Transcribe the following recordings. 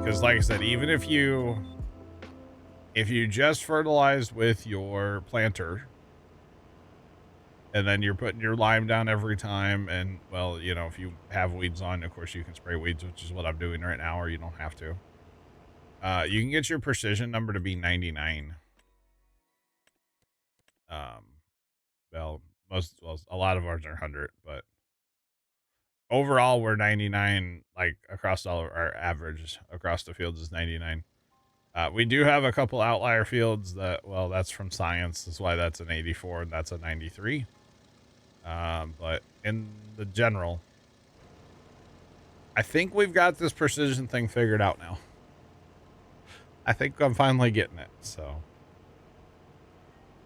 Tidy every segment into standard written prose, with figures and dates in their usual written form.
Because like I said, even if you just fertilized with your planter and then you're putting your lime down every time, and well, you know, if you have weeds on, of course you can spray weeds, which is what I'm doing right now, or you don't have to. You can get your precision number to be 99. Well, a lot of ours are 100, but overall we're 99, like across all of our average across the fields is 99. We do have a couple outlier fields that, well, that's from science. That's why that's an 84 and that's a 93. But in the general, I think we've got this precision thing figured out now. I think I'm finally getting it. So,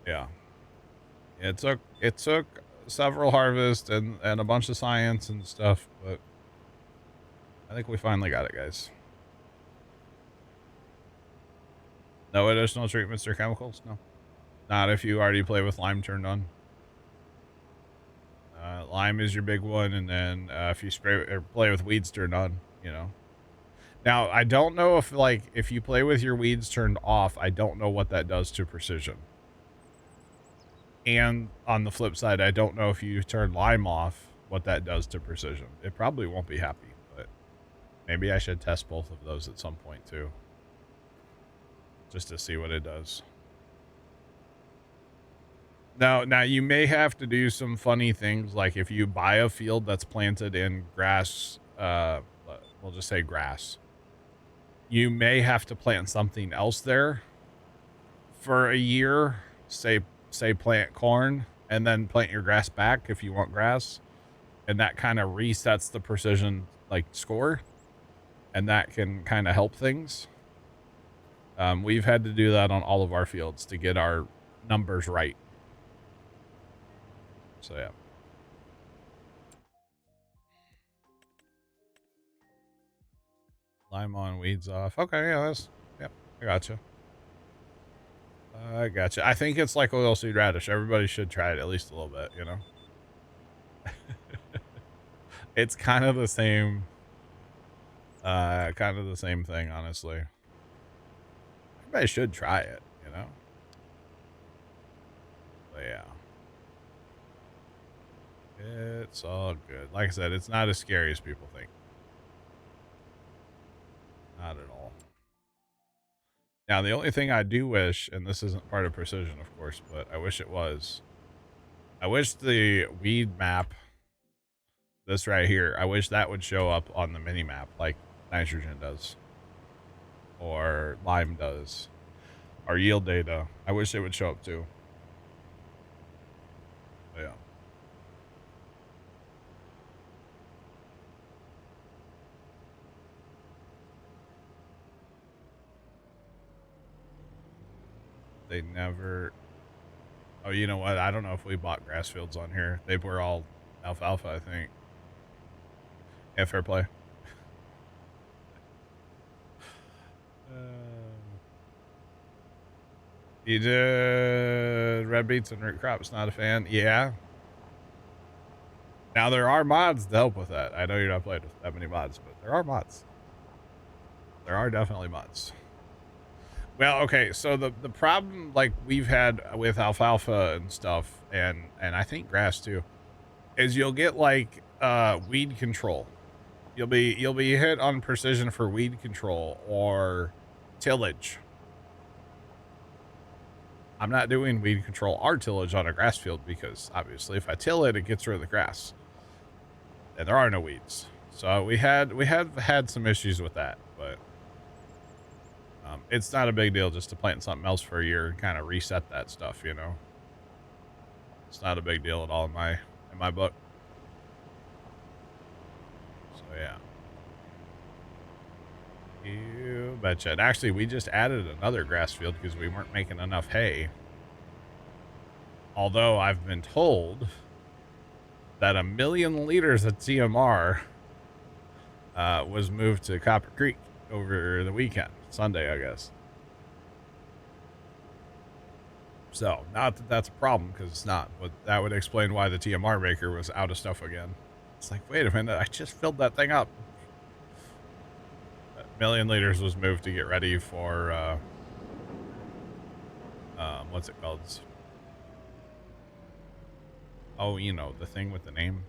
yeah, it took several harvests and a bunch of science and stuff, but I think we finally got it, guys. No additional treatments or chemicals? No, not if you already play with lime turned on. Lime is your big one, and then if you spray or play with weeds turned on, you know. Now, I don't know if you play with your weeds turned off, I don't know what that does to precision. And on the flip side, I don't know if you turn lime off, what that does to precision. It probably won't be happy, but maybe I should test both of those at some point too, just to see what it does. Now you may have to do some funny things, like if you buy a field that's planted in grass, we'll just say grass, you may have to plant something else there for a year, say plant corn, and then plant your grass back if you want grass, and that kind of resets the precision like score, and that can kind of help things. We've had to do that on all of our fields to get our numbers right. So yeah. Lime on, weeds off. Okay, yeah, yep, I gotcha. I gotcha. I think it's like oilseed radish. Everybody should try it at least a little bit, you know? It's kind of the same thing, honestly. Everybody should try it, you know? But yeah. It's all good. Like I said, it's not as scary as people think. Not at all. Now, the only thing I do wish, and this isn't part of precision, of course, but I wish it was. I wish the weed map, this right here, I wish that would show up on the mini map like nitrogen does. Or lime does. Or yield data. I wish it would show up too. But yeah. They never... Oh, you know what? I don't know if we bought grass fields on here. They were all alfalfa, I think. Yeah, fair play. You did red beets and root crops, not a fan. Yeah. Now there are mods to help with that. I know you're not playing with that many mods, but there are mods. There are definitely mods. Well, okay, so the problem like we've had with alfalfa and stuff, and I think grass too, is you'll get like weed control. You'll be hit on precision for weed control or tillage. I'm not doing weed control or tillage on a grass field because obviously if I till it, it gets rid of the grass. And there are no weeds. So we have had some issues with that, but it's not a big deal just to plant something else for a year and kind of reset that stuff, you know. It's not a big deal at all in my book. So yeah. You betcha. And actually, we just added another grass field because we weren't making enough hay. Although I've been told that 1 million liters of TMR was moved to Copper Creek over the weekend. Sunday, I guess. So, not that that's a problem, because it's not, but that would explain why the TMR maker was out of stuff again. It's like, wait a minute, I just filled that thing up. But Million liters was moved to get ready for, what's it called? Oh, you know, the thing with the name.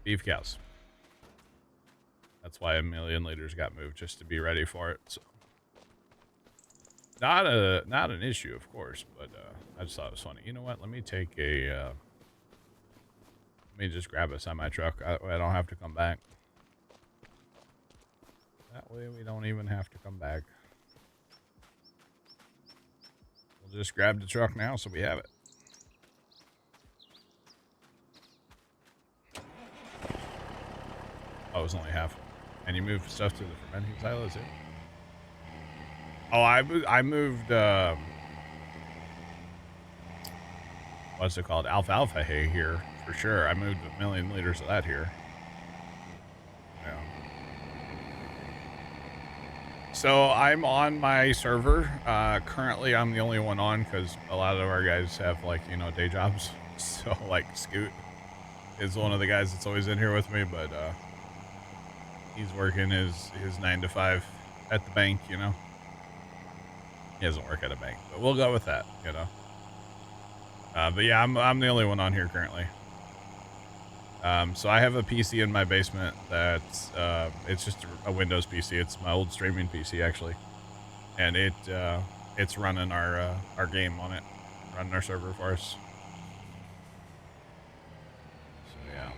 Beef cows. That's why a million liters got moved, just to be ready for it. So not an issue, of course, but I just thought it was funny. You know what? Let me take a let me just grab a semi truck. I don't have to come back. That way we don't even have to come back. We'll just grab the truck now so we have it. Oh, it was only half. And you moved stuff to the fermenting silo too? Oh, I moved, what's it called? Alfalfa hay here, for sure. I moved a million liters of that here. Yeah. So I'm on my server. Currently, I'm the only one on because a lot of our guys have, like, you know, day jobs. So, like, Scoot is one of the guys that's always in here with me, but he's working his 9 to 5 at the bank, you know. He doesn't work at a bank, but we'll go with that, you know. But yeah, I'm the only one on here currently. So I have a PC in my basement that's it's just a Windows PC. It's my old streaming PC actually, and it's running our game on it, running our server for us. So yeah.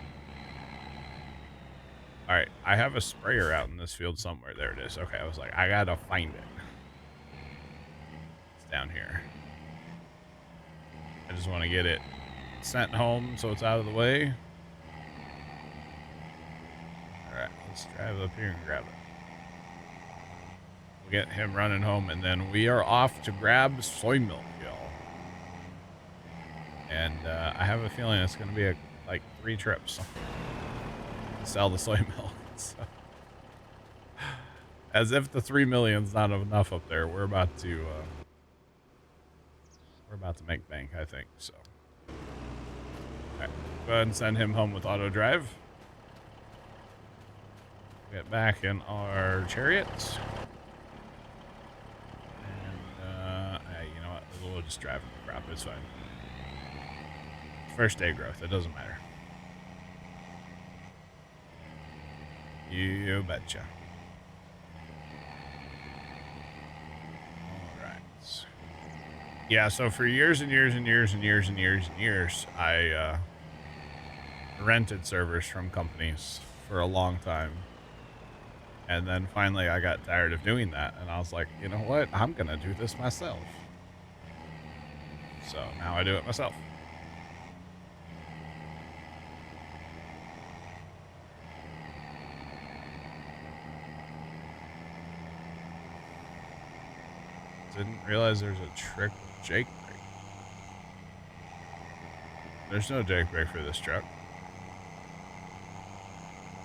All right, I have a sprayer out in this field somewhere. There it is. Okay, I was like, I gotta find it. It's down here. I just want to get it sent home so it's out of the way. Alright, let's drive up here and grab it. We'll get him running home, and then we are off to grab soy milk, y'all. And I have a feeling it's going to be like 3 trips to sell the soy milk. So, as if the 3 million's not enough up there, we're about to make bank, I think. So, alright, go ahead and send him home with auto drive. Get back in our chariots. And, you know what? We'll just drive in the crop. It's fine. First day growth. It doesn't matter. You betcha. Alright. Yeah, so for years and years and years and years and years and years, I rented servers from companies for a long time. And then finally I got tired of doing that, and I was like, you know what? I'm going to do this myself. So now I do it myself. Didn't realize there's a trick with Jake brake. There's no Jake brake for this truck.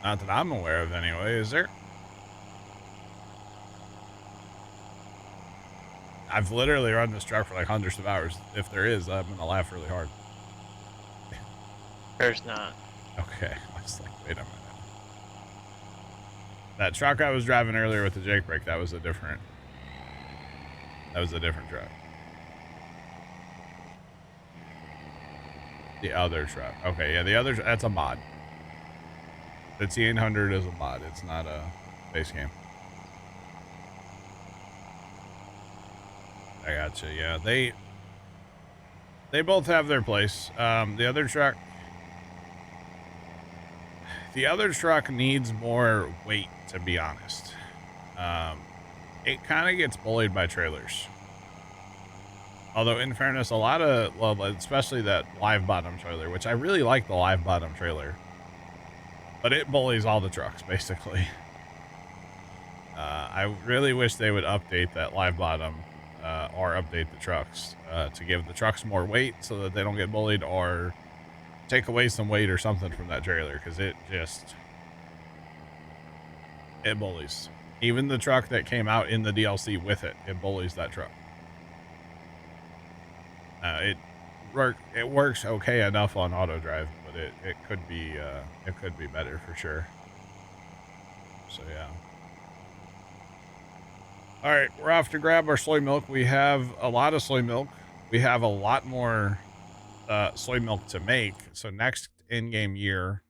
Not that I'm aware of anyway, is there? I've literally run this truck for like hundreds of hours. If there is, I'm gonna laugh really hard. There's not. Okay, I was like, wait a minute. That truck I was driving earlier with the Jake brake, that was a different truck. The other truck. Okay, yeah, the other, that's a mod. The T800 is a mod. It's not a base game. I gotcha. Yeah, they both have their place. The other truck needs more weight, to be honest. It kind of gets bullied by trailers. Although, in fairness, a lot of, well, especially that live bottom trailer, which I really like the live bottom trailer, but it bullies all the trucks, basically. I really wish they would update that live bottom, or update the trucks, to give the trucks more weight so that they don't get bullied, or take away some weight or something from that trailer, because it bullies. Even the truck that came out in the DLC with it bullies that truck. It works okay enough on auto drive, but it could be better for sure. So yeah. All right, we're off to grab our soy milk. We have a lot of soy milk. We have a lot more soy milk to make. So next in-game year,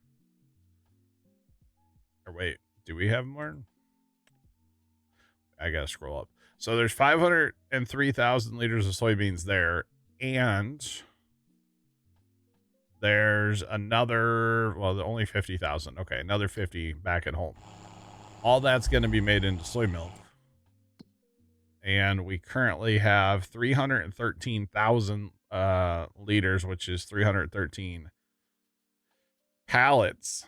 or wait, do we have more? I gotta scroll up. So there's 503,000 liters of soybeans there, and there's another, well, only 50,000. Okay, another 50 back at home. All that's going to be made into soy milk. And we currently have 313,000 liters, which is 313 pallets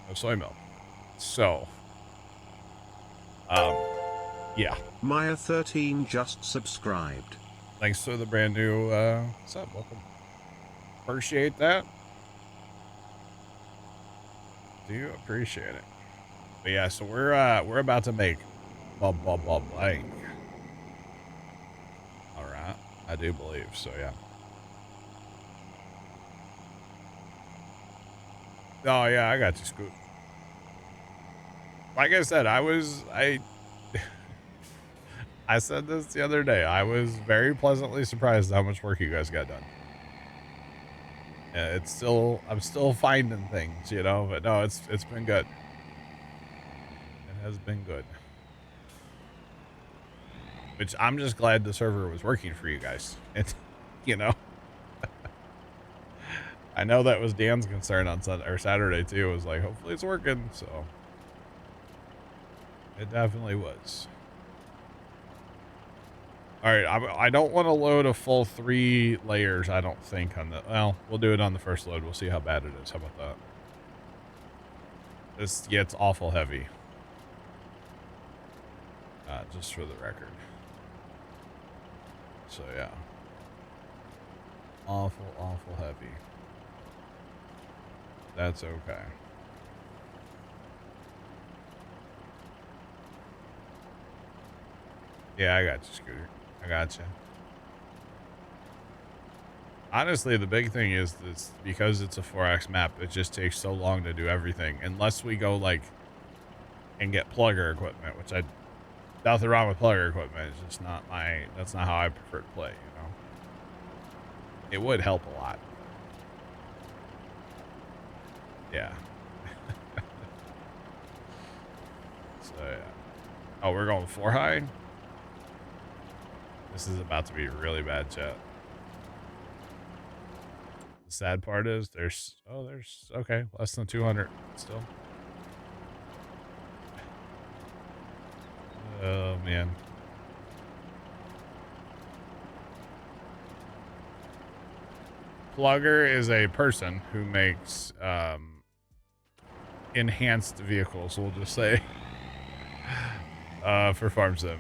of soy milk. So, yeah. Maya13 just subscribed. Thanks for the brand new sub. Welcome. Appreciate that. Do appreciate it. But yeah, so we're about to make blank. All right, I do believe so. Yeah. Oh yeah, I got you, Scoop. Like I said, I said this the other day. I was very pleasantly surprised how much work you guys got done. I'm still finding things, you know, but no, it's been good. It has been good. Which I'm just glad the server was working for you guys. It, you know, I know that was Dan's concern on Sunday or Saturday too. It was like, hopefully it's working. So it definitely was. All right, I don't want to load a full 3 layers. I don't think on the, well, we'll do it on the first load. We'll see how bad it is. How about that? This gets awful heavy. Just for the record. So yeah, awful heavy. That's okay. Yeah, I got you, Scooter. I got you. Honestly, the big thing is this, because it's a 4X map, it just takes so long to do everything. Unless we go like and get plugger equipment, which nothing wrong with plugger equipment. It's just not that's not how I prefer to play, you know. It would help a lot. Yeah. So yeah. Oh, we're going 4 high? This is about to be really bad, chat. The sad part is there's okay, less than 200 still. Oh man. Plugger is a person who makes enhanced vehicles, we'll just say, for farm sim.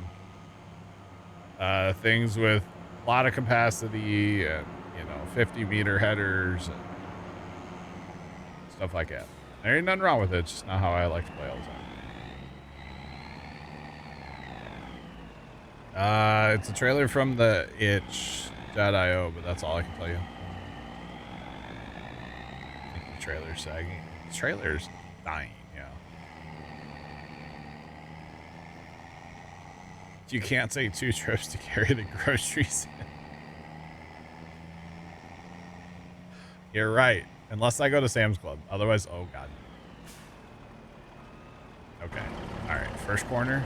Things with a lot of capacity and, you know, 50-meter headers and stuff like that. There ain't nothing wrong with it. It's just not how I like to play all the time. It's a trailer from the itch.io, but that's all I can tell you. I think the trailer's sagging. The trailer's dying, yeah. You can't take 2 trips to carry the groceries in. You're right. Unless I go to Sam's Club. Otherwise, oh god. Okay. Alright, first corner.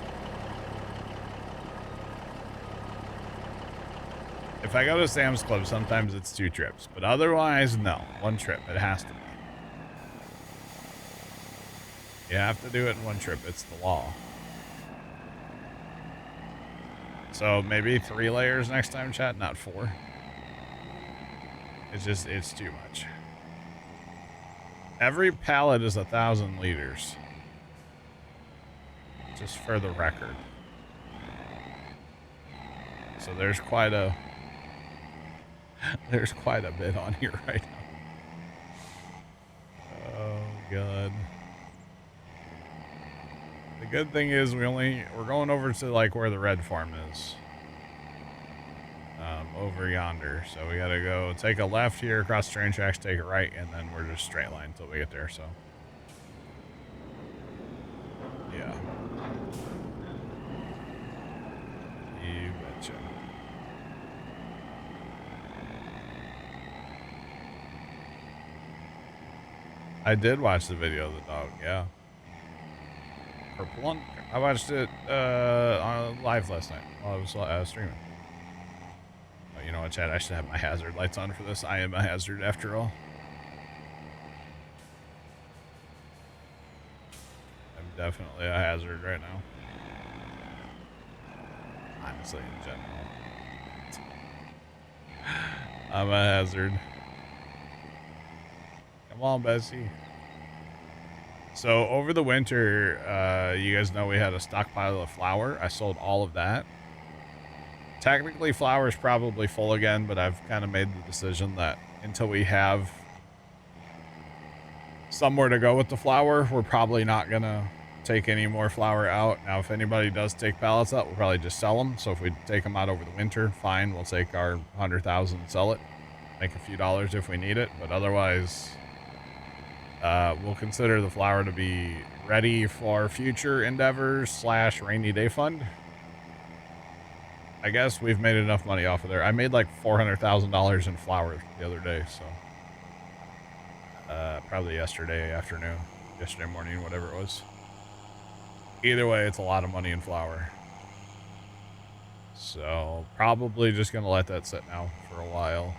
If I go to Sam's Club, sometimes it's 2 trips. But otherwise, no. 1 trip. It has to be. You have to do it in 1 trip. It's the law. So maybe 3 layers next time, chat, not 4. It's too much. Every pallet is 1,000 liters. Just for the record. So there's quite a bit on here right now. Oh god. The good thing is we're going over to like where the red farm is. Over yonder. So we gotta go take a left here across the train tracks, take a right, and then we're just straight line until we get there, so. Yeah. Gotcha. I did watch the video of the dog, yeah. Purple one? I watched it on live last night while I was streaming. Oh, you know what, Chad? I should have my hazard lights on for this. I am a hazard after all. I'm definitely a hazard right now. Honestly, in general. I'm a hazard. Come on, Bessie. So over the winter, you guys know we had a stockpile of flour. I sold all of that. Technically, flour is probably full again, but I've kind of made the decision that until we have somewhere to go with the flour, we're probably not going to take any more flour out. Now, if anybody does take pallets out, we'll probably just sell them. So if we take them out over the winter, fine. We'll take our 100,000 and sell it. Make a few dollars if we need it. But otherwise, we'll consider the flour to be ready for future endeavors / rainy day fund. I guess we've made enough money off of there. I made like $400,000 in flour the other day, so probably yesterday afternoon, yesterday morning, whatever it was. Either way, it's a lot of money in flour. So probably just gonna let that sit now for a while.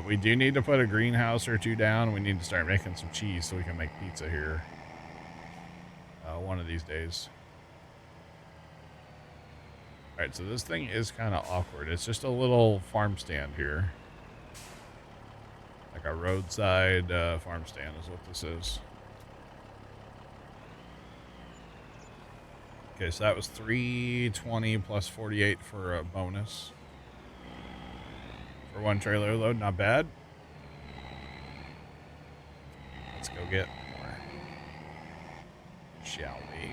We do need to put a greenhouse or two down. We need to start making some cheese so we can make pizza here one of these days. All right, so this thing is kind of awkward. It's just a little farm stand here. Like a roadside farm stand is what this is. Okay, so that was 320 plus 48 for a bonus. For one trailer load, not bad. Let's go get more. Shall we?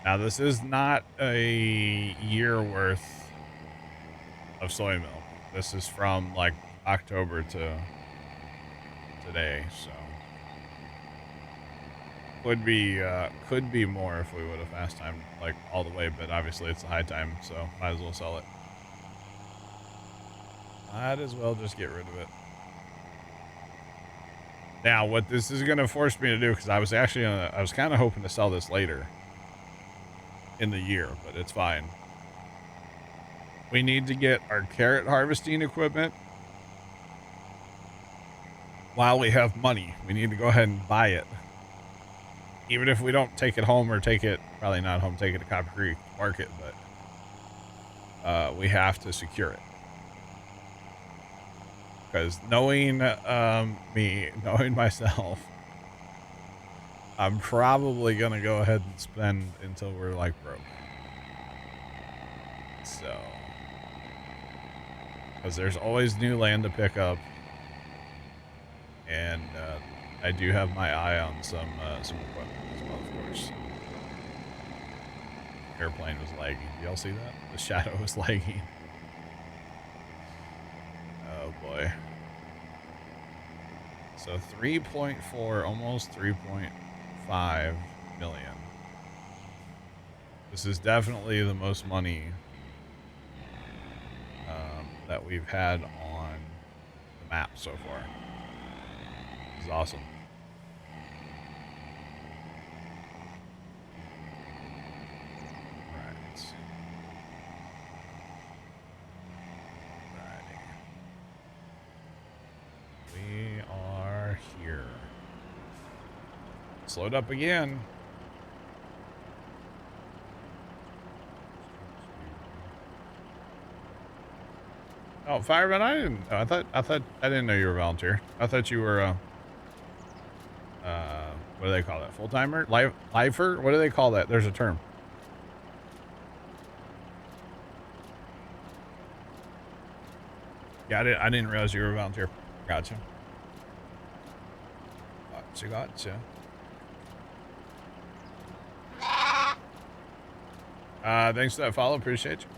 Now, this is not a year worth of soy milk. This is from like October to today, so could be more if we would have fast timed like all the way, but obviously it's a high time, so might as well sell it. Might as well just get rid of it. Now, what this is going to force me to do, because I was kind of hoping to sell this later in the year, but it's fine. We need to get our carrot harvesting equipment while we have money. We need to go ahead and buy it. Even if we don't take it home or probably not home, take it to Copper Creek Market, but we have to secure it. Because knowing knowing myself, I'm probably going to go ahead and spend until we're like broke. So, because there's always new land to pick up. And I do have my eye on some equipment as well, of course. Airplane was lagging. Do y'all see that? The shadow was lagging. Oh boy. So 3.4, almost 3.5 million. This is definitely the most money that we've had on the map so far. This is awesome. We are here. Slowed up again. Oh, fireman! I didn't know. I didn't know you were a volunteer. I thought you were what do they call that? Full timer? Lifer? What do they call that? There's a term. Got it. I didn't realize you were a volunteer. Gotcha. Gotcha. Thanks for that follow. Appreciate you.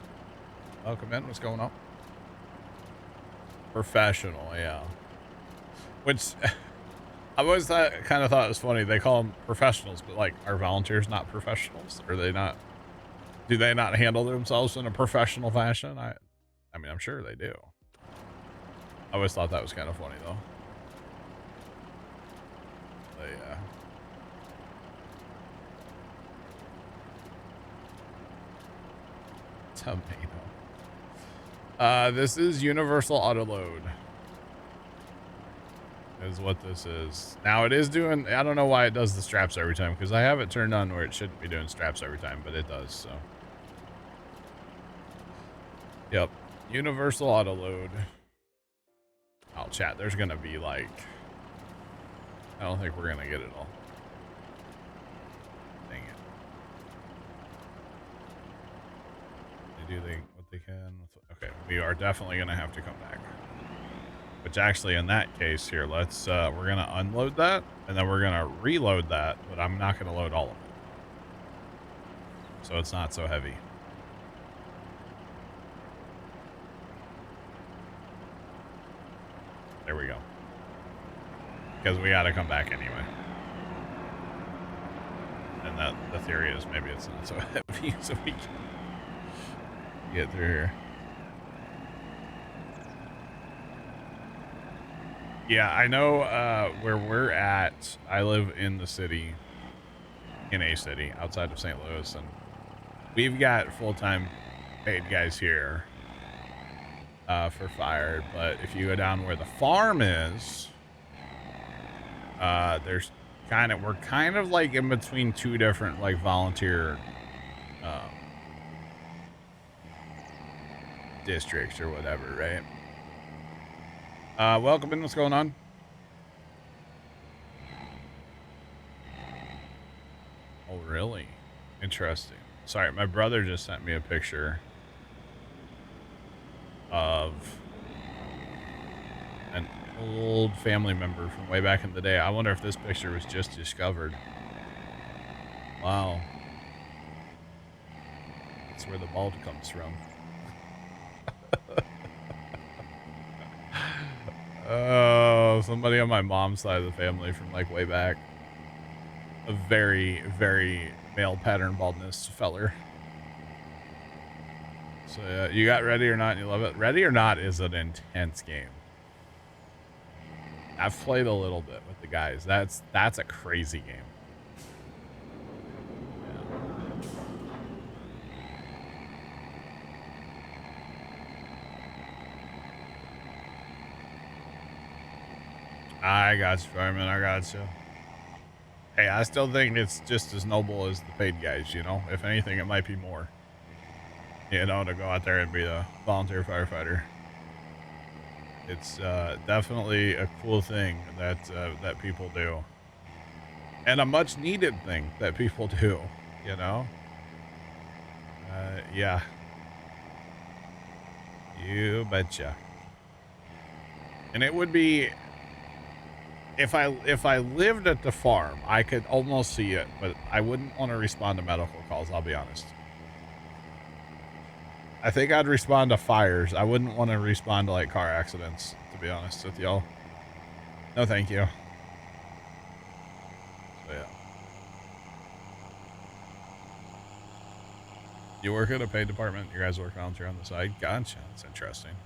Welcome in. What's going on? Professional, yeah. Which I always kind of thought it was funny. They call them professionals, but like, are volunteers not professionals? Are they not Do they not handle themselves in a professional fashion? I mean, I'm sure they do. I always thought that was kind of funny, though. But, yeah. Tomato. This is Universal Autoload. Is what this is. Now, it is doing... I don't know why it does the straps every time, because I have it turned on where it shouldn't be doing straps every time, but it does, so... Yep. Universal Autoload. I'll chat. There's gonna be like... I don't think we're gonna get it all. Dang it. They do what they can. Okay, we are definitely gonna have to come back. Which actually, in that case here, let's... we're gonna unload that, and then we're gonna reload that, but I'm not gonna load all of it. So it's not so heavy. There we go. Because we gotta come back anyway. And that the theory is maybe it's not so heavy, so we can get through here. Yeah, I know where we're at. I live in the city, in a city outside of St. Louis, and we've got full-time paid guys here for fire. But if you go down where the farm is, there's we're kind of like in between two different like volunteer districts or whatever, right? Welcome in. What's going on? Oh, really? Interesting. Sorry, my brother just sent me a picture of an old family member from way back in the day. I wonder if this picture was just discovered. Wow. That's where the bald comes from. Oh, somebody on my mom's side of the family from like way back. A very, very male pattern baldness feller. So yeah, you got Ready or Not and you love it. Ready or Not is an intense game. I've played a little bit with the guys. That's a crazy game. I got you, Fireman. I got you. Hey, I still think it's just as noble as the paid guys, you know? If anything, it might be more. You know, to go out there and be a volunteer firefighter. It's definitely a cool thing that people do. And a much needed thing that people do, you know? Yeah. You betcha. And it would be... If I lived at the farm, I could almost see it, but I wouldn't want to respond to medical calls, I'll be honest. I think I'd respond to fires. I wouldn't want to respond to, like, car accidents, to be honest with y'all. No, thank you. So, yeah. You work at a paid department? You guys work volunteer on the side? Gotcha. That's interesting.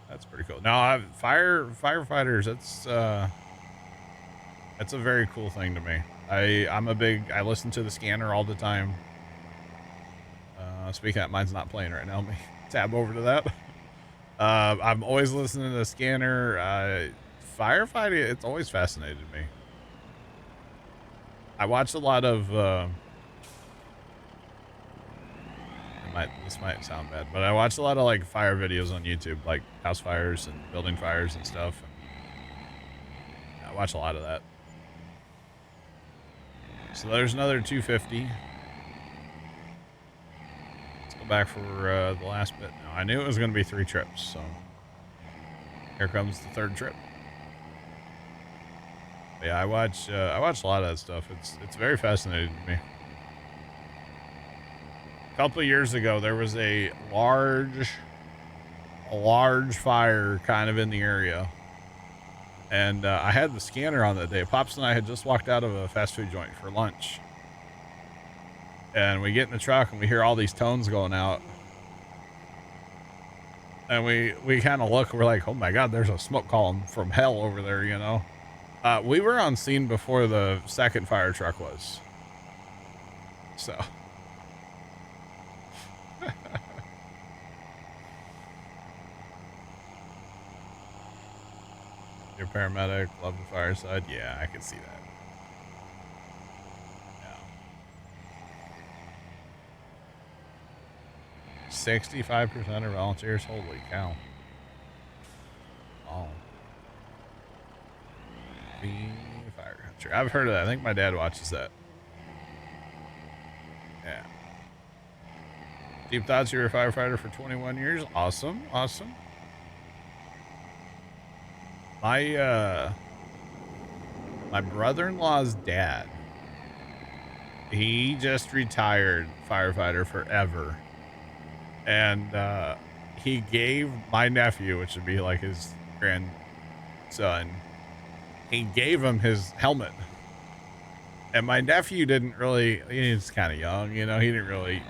That's pretty cool. Now, firefighters, that's a very cool thing to me. I listen to the scanner all the time. Speaking of that, mine's not playing right now. Let me tab over to that. I'm always listening to the scanner. Firefighting, it's always fascinated me. I watch a lot of, this might sound bad, but I watch a lot of like fire videos on YouTube, like house fires and building fires and stuff. And I watch a lot of that. So there's another 250. Let's go back for the last bit now. I knew it was going to be 3 trips, so here comes the 3rd trip. But yeah, I watch a lot of that stuff. It's very fascinating to me. A couple of years ago, there was a large fire kind of in the area. And I had the scanner on that day. Pops and I had just walked out of a fast food joint for lunch. And we get in the truck and we hear all these tones going out. And we kind of look, we're like, oh my God, there's a smoke column from hell over there, you know? We were on scene before the second fire truck was. So. You're a paramedic, love the fireside. Yeah, I can see that. Yeah. 65% are volunteers. Holy cow. Oh. The fire country. I've heard of that. I think my dad watches that. Yeah. Deep thoughts, you're a firefighter for 21 years. Awesome. Awesome. My brother-in-law's dad, he just retired firefighter forever. And he gave my nephew, which would be like his grandson, he gave him his helmet. And my nephew didn't really, he's kind of young, you know, he didn't really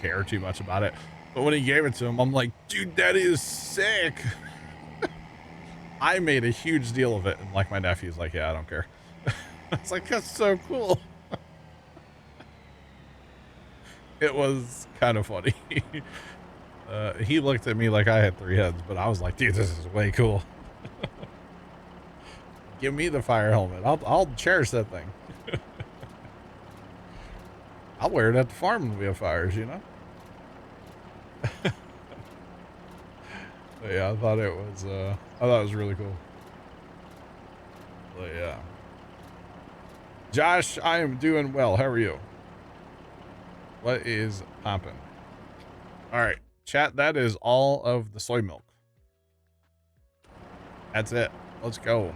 care too much about it. But when he gave it to him, I'm like, dude, that is sick. I made a huge deal of it. And like my nephew's like, yeah, I don't care. It's like, that's so cool. It was kind of funny. He looked at me like I had 3 heads, but I was like, dude, this is way cool. Give me the fire helmet. I'll cherish that thing. I'll wear it at the farm when we have fires, you know? But yeah, I thought it was really cool. But yeah. Josh, I am doing well. How are you? What is poppin'? All right, chat, that is all of the soy milk. That's it. Let's go.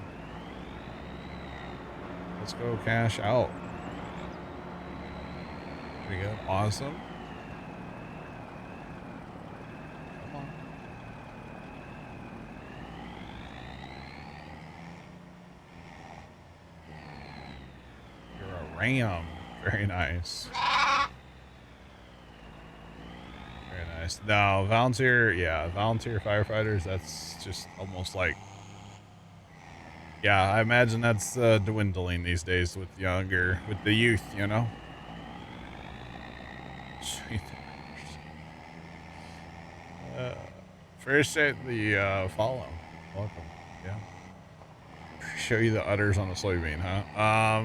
Let's go cash out. There we go. Awesome. Come on. You're a ram. Very nice. Very nice. No, volunteer, yeah, volunteer firefighters, that's just almost like, yeah, I imagine that's dwindling these days with the youth, you know? Appreciate the follow. Welcome. Yeah. Show you the udders on the soybean, huh?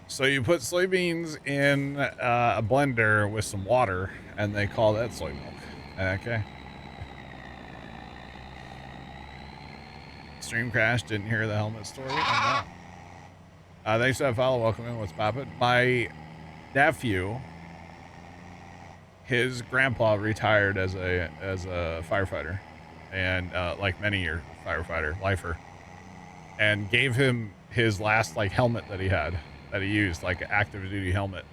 So you put soybeans in a blender with some water, and they call that soy milk. Okay. Stream crash. Didn't hear the helmet story. Oh, no. Thanks for that follow. Welcome in. What's poppin'? My nephew, his grandpa retired as a firefighter, and like many year firefighter, lifer, and gave him his last like helmet that he had. That he used, like an active duty helmet.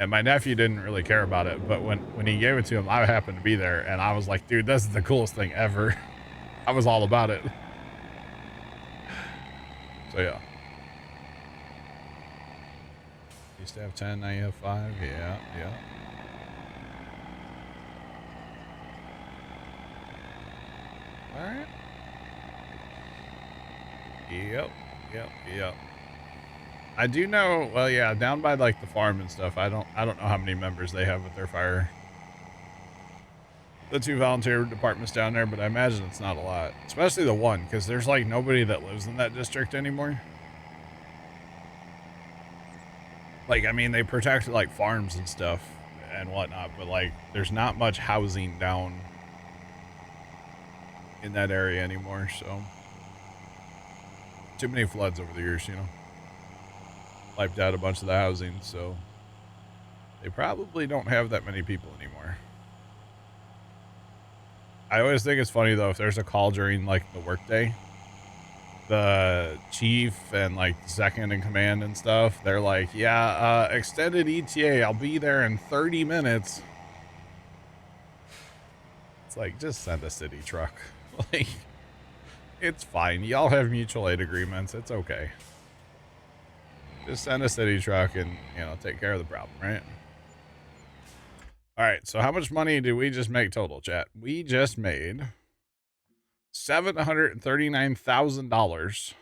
And my nephew didn't really care about it, but when he gave it to him, I happened to be there, and I was like, dude, this is the coolest thing ever. I was all about it. So yeah. Used to have 10, now you have 5. Yeah, yeah. Alright. Yep. I do know, well, yeah, down by like the farm and stuff, I don't know how many members they have with their fire. The 2 volunteer departments down there, but I imagine it's not a lot, especially the one, because there's like nobody that lives in that district anymore. Like, I mean, they protect like farms and stuff and whatnot, but like there's not much housing down in that area anymore, so too many floods over the years, you know. Wiped out a bunch of the housing, so they probably don't have that many people anymore. I always think it's funny though, if there's a call during like the workday, the chief and like the second in command and stuff, they're like, yeah, extended ETA, I'll be there in 30 minutes. It's like, just send a city truck. Like, it's fine. Y'all have mutual aid agreements. It's okay. Just send a city truck and, you know, take care of the problem, right? All right, so how much money did we just make total, chat? We just made $739,000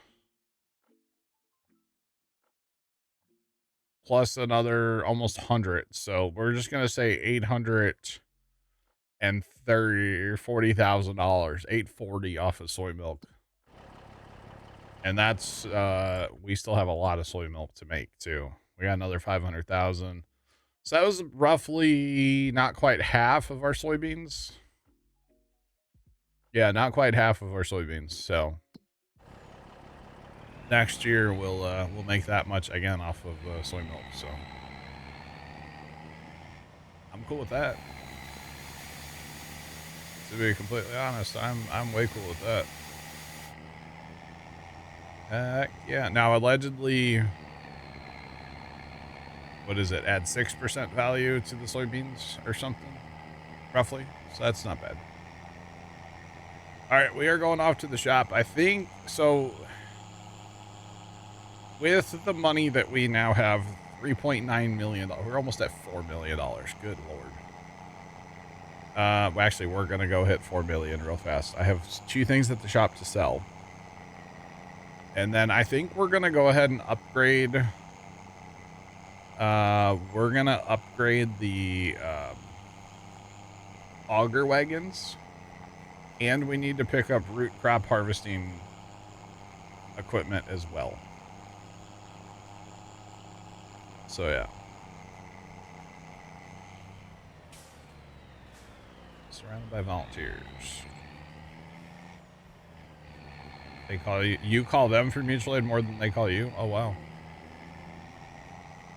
plus another almost 100. So we're just gonna say $840,000, 840 off of soy milk. And that's we still have a lot of soy milk to make too. We got another 500,000. So that was roughly not quite half of our soybeans. Yeah, not quite half of our soybeans. So next year we'll make that much again off of soy milk. So I'm cool with that. To be completely honest, I'm way cool with that. Heck yeah. Now allegedly, what is it? Add 6% value to the soybeans or something, roughly. So that's not bad. All right, we are going off to the shop. I think so. With the money that we now have, $3.9 million. We're almost at $4 million. Good Lord. Actually, we're going to go hit 4 million real fast. I have 2 things at the shop to sell. And then I think we're going to go ahead and upgrade. We're going to upgrade the auger wagons. And we need to pick up root crop harvesting equipment as well. So yeah. Surrounded by volunteers. They call you. You call them for mutual aid more than they call you. Oh wow.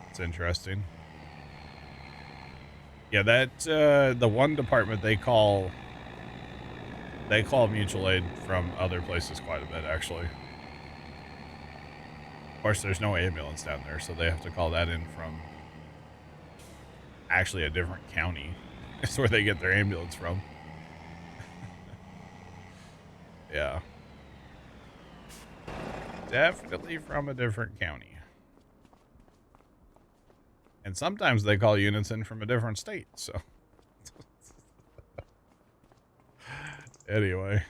It's interesting. Yeah, that the one department they call mutual aid from other places quite a bit, actually. Of course, there's no ambulance down there, so they have to call that in from actually a different county. It's where they get their ambulance from. Yeah. Definitely from a different county. And sometimes they call units in from a different state, so. Anyway.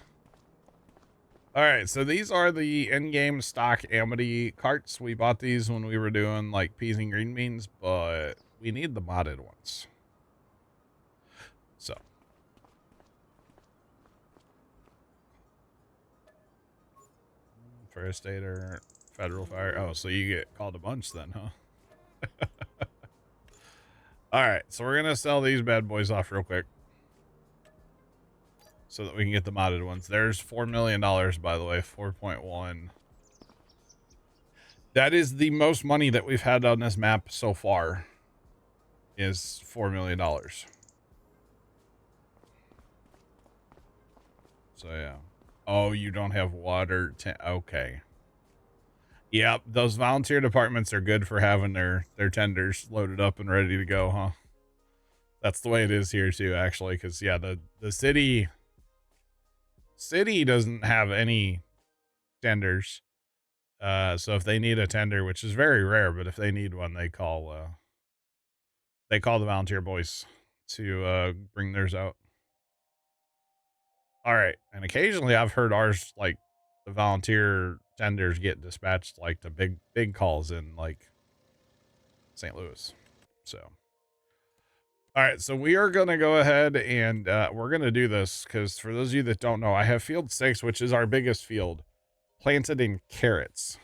Alright, so these are the in-game stock Amity carts. We bought these when we were doing, like, peas and green beans, but we need the modded ones. So. First aider, federal fire. Oh, so you get called a bunch then, huh? Alright, so we're going to sell these bad boys off real quick. So that we can get the modded ones. There's $4 million, by the way. 4.1. That is the most money that we've had on this map so far. Is $4 million. So, yeah. Oh, you don't have water. Okay. Yep, those volunteer departments are good for having their tenders loaded up and ready to go, huh? That's the way it is here, too, actually. Because, yeah, the city doesn't have any tenders. So if they need a tender, which is very rare, but if they need one, they call the volunteer boys to bring theirs out. All right, and occasionally I've heard ours, like the volunteer tenders get dispatched like to big calls in like St. Louis. So all right, so we are gonna go ahead and we're gonna do this because for those of you that don't know, I have field 6, which is our biggest field, planted in carrots.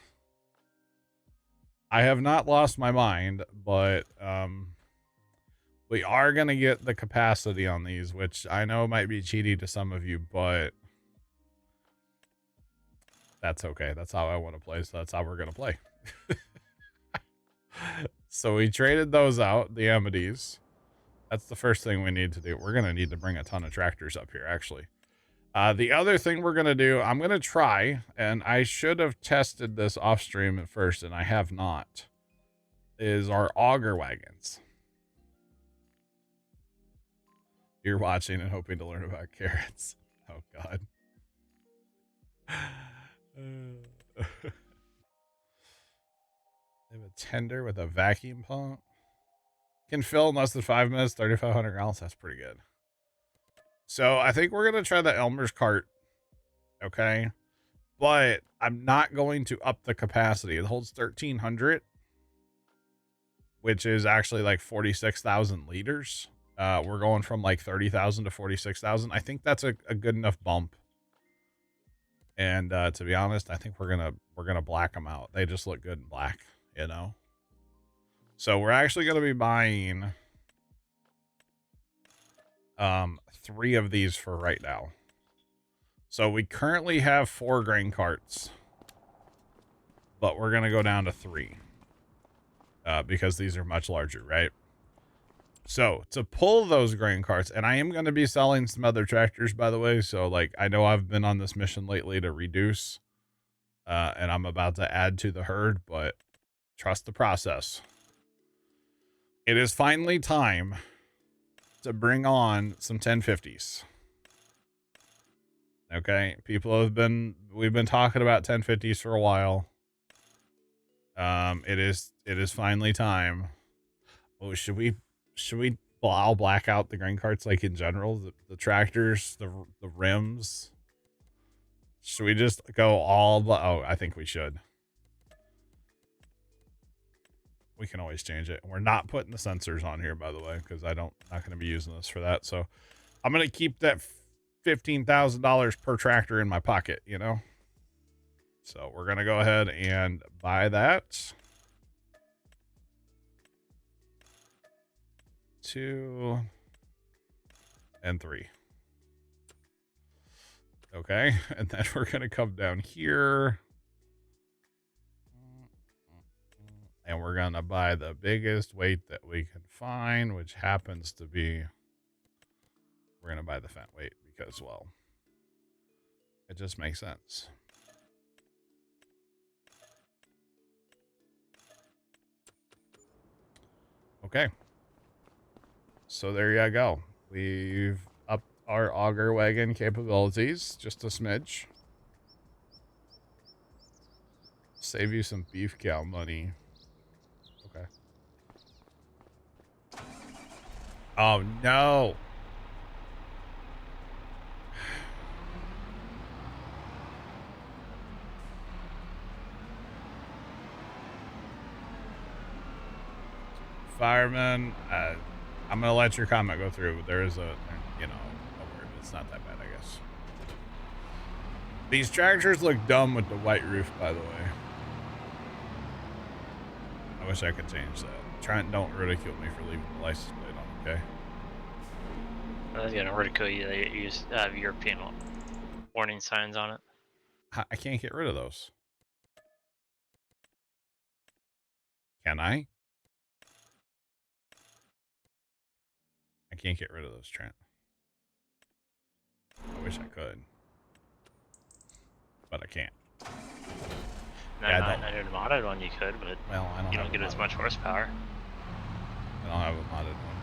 I have not lost my mind, but we are going to get the capacity on these, which I know might be cheaty to some of you, but that's okay. That's how I want to play, so that's how we're going to play. So we traded those out, the Amities. That's the first thing we need to do. We're going to need to bring a ton of tractors up here, actually. The other thing we're going to do, I'm going to try, and I should have tested this off stream at first, and I have not, is our auger wagons. You're watching and hoping to learn about carrots. Oh, God. tender with a vacuum pump. Can fill in less than 5 minutes, 3,500 gallons. That's pretty good. So I think we're going to try the Elmer's cart. Okay. But I'm not going to up the capacity. It holds 1,300, which is actually like 46,000 liters. We're going from like 30,000 to 46,000. I think that's a good enough bump. And to be honest, I think we're gonna black them out. They just look good in black, you know. So we're actually gonna be buying 3 of these for right now. So we currently have 4 grain carts, but we're gonna go down to 3 because these are much larger, right? So to pull those grain carts, and I am going to be selling some other tractors, by the way. So like, I know I've been on this mission lately to reduce, and I'm about to add to the herd, but trust the process. It is finally time to bring on some 1050s. Okay. We've been talking about 1050s for a while. It is finally time. Oh, should we I'll black out the grain carts like in general, the tractors, the rims? Should we just go oh, I think we should. We can always change it. We're not putting the sensors on here, by the way, because not going to be using this for that. So I'm going to keep that $15,000 per tractor in my pocket, you know? So we're going to go ahead and buy that. 2 and 3. Okay, and then we're gonna come down here and we're gonna buy the biggest weight that we can find, which happens to be, we're gonna buy the Fent weight because, well, it just makes sense. Okay. So there you go. We've upped our auger wagon capabilities just a smidge. Save you some beef cow money. Okay. Oh no. Fireman, I'm gonna let your comment go through. There is a word. It's not that bad, I guess. These tractors look dumb with the white roof, by the way. I wish I could change that. Trent, don't ridicule me for leaving the license plate on, okay? I was gonna ridicule you that you use European warning signs on it. I can't get rid of those. Can I? I can't get rid of those, Trent. I wish I could. But I can't. No, not in a modded one you could, but well, I don't you don't get as much horsepower. I don't have a modded one.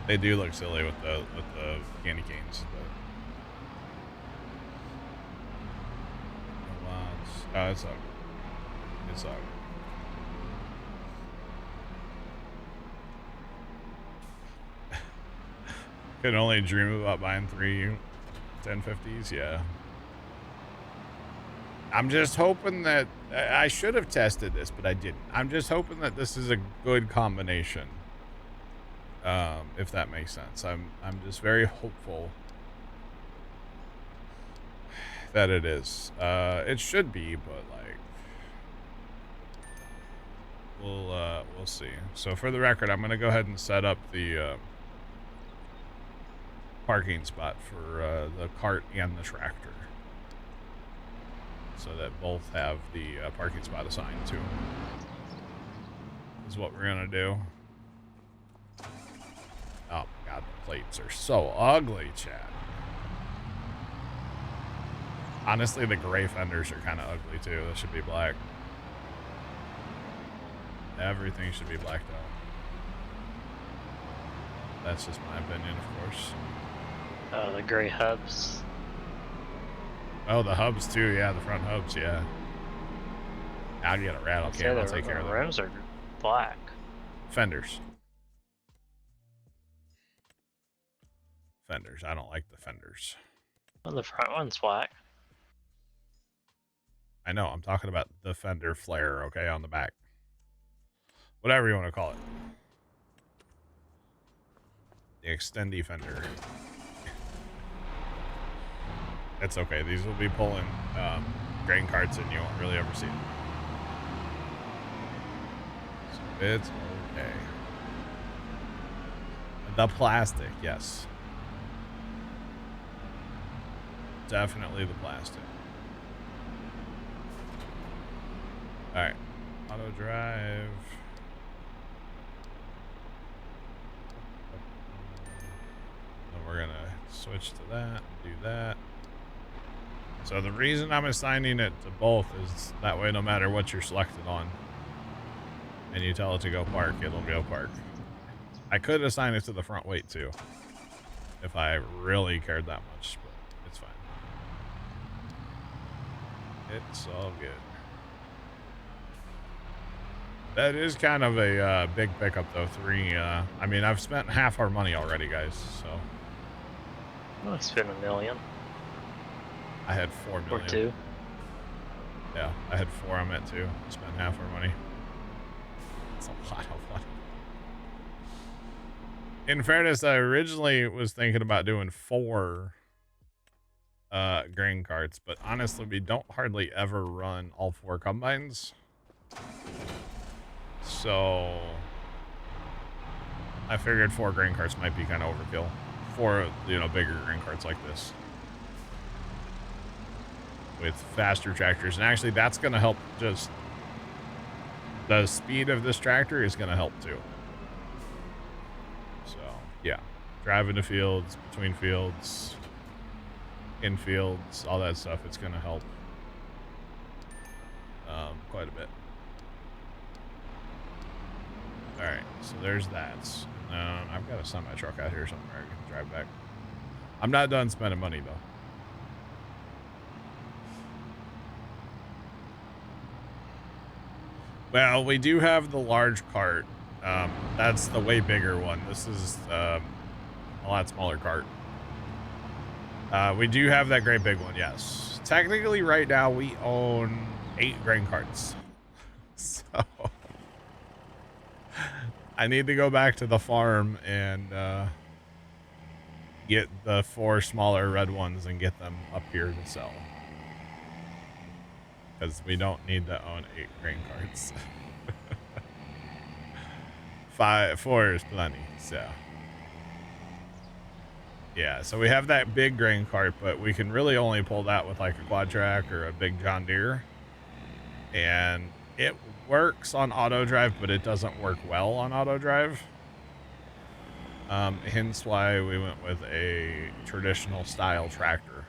They do look silly with the candy canes, but oh, it's ugly. It's ugly. Could only dream about buying 3 1050s, yeah. I'm just hoping that I should have tested this, but I didn't. I'm just hoping that this is a good combination. If that makes sense. I'm just very hopeful that it is. It should be, but like we'll see. So for the record, I'm gonna go ahead and set up the parking spot for the cart and the tractor, so that both have the parking spot assigned to them. Is what we're gonna do. Oh my god, the plates are so ugly, Chad. Honestly, the gray fenders are kind of ugly too. They should be black. Everything should be blacked out. That's just my opinion, of course. The gray hubs. Oh, the hubs too, yeah, the front hubs, yeah. I'll get a rattle Say cam. I'll the take care of that. rims are black. Fenders. Fenders. I don't like the fenders. Well, the front one's black. I know. I'm talking about the fender flare, okay, on the back. Whatever you want to call it. The extendy fender. It's okay. These will be pulling grain carts and you won't really ever see it. So it's okay. The plastic, yes. Definitely the plastic. Alright. Auto drive. Then we're gonna switch to that, do that. So the reason I'm assigning it to both is that way no matter what you're selected on and you tell it to go park, it'll go park. I could assign it to the front weight too if I really cared that much, but it's fine. It's all good. That is kind of a big pickup though. I mean, I've spent half our money already, guys, so. Well, it's been $1 million. I had 4 million. Or 2. Yeah, I had 4. I'm at 2. Spent half our money. It's a lot of money. In fairness, I originally was thinking about doing 4 grain carts, but honestly, we don't hardly ever run all 4 combines. So I figured 4 grain carts might be kind of overkill for, you know, bigger grain carts like this with faster tractors. And actually that's going to help. Just the speed of this tractor is going to help too. So yeah, driving the fields, between fields, in fields, all that stuff, it's going to help quite a bit. All right, so there's that. I've got a semi-truck out here somewhere I can drive back. I'm not done spending money, though. Well, we do have the large cart. That's the way bigger one. This is a lot smaller cart. We do have that great big one, yes. Technically, right now, we own 8 grain carts. So I need to go back to the farm and get the 4 smaller red ones and get them up here to sell. Because we don't need to own 8 grain carts. 4 is plenty, so. Yeah, so we have that big grain cart, but we can really only pull that with like a quad track or a big John Deere. And it works on auto drive, but it doesn't work well on auto drive. Hence why we went with a traditional style tractor.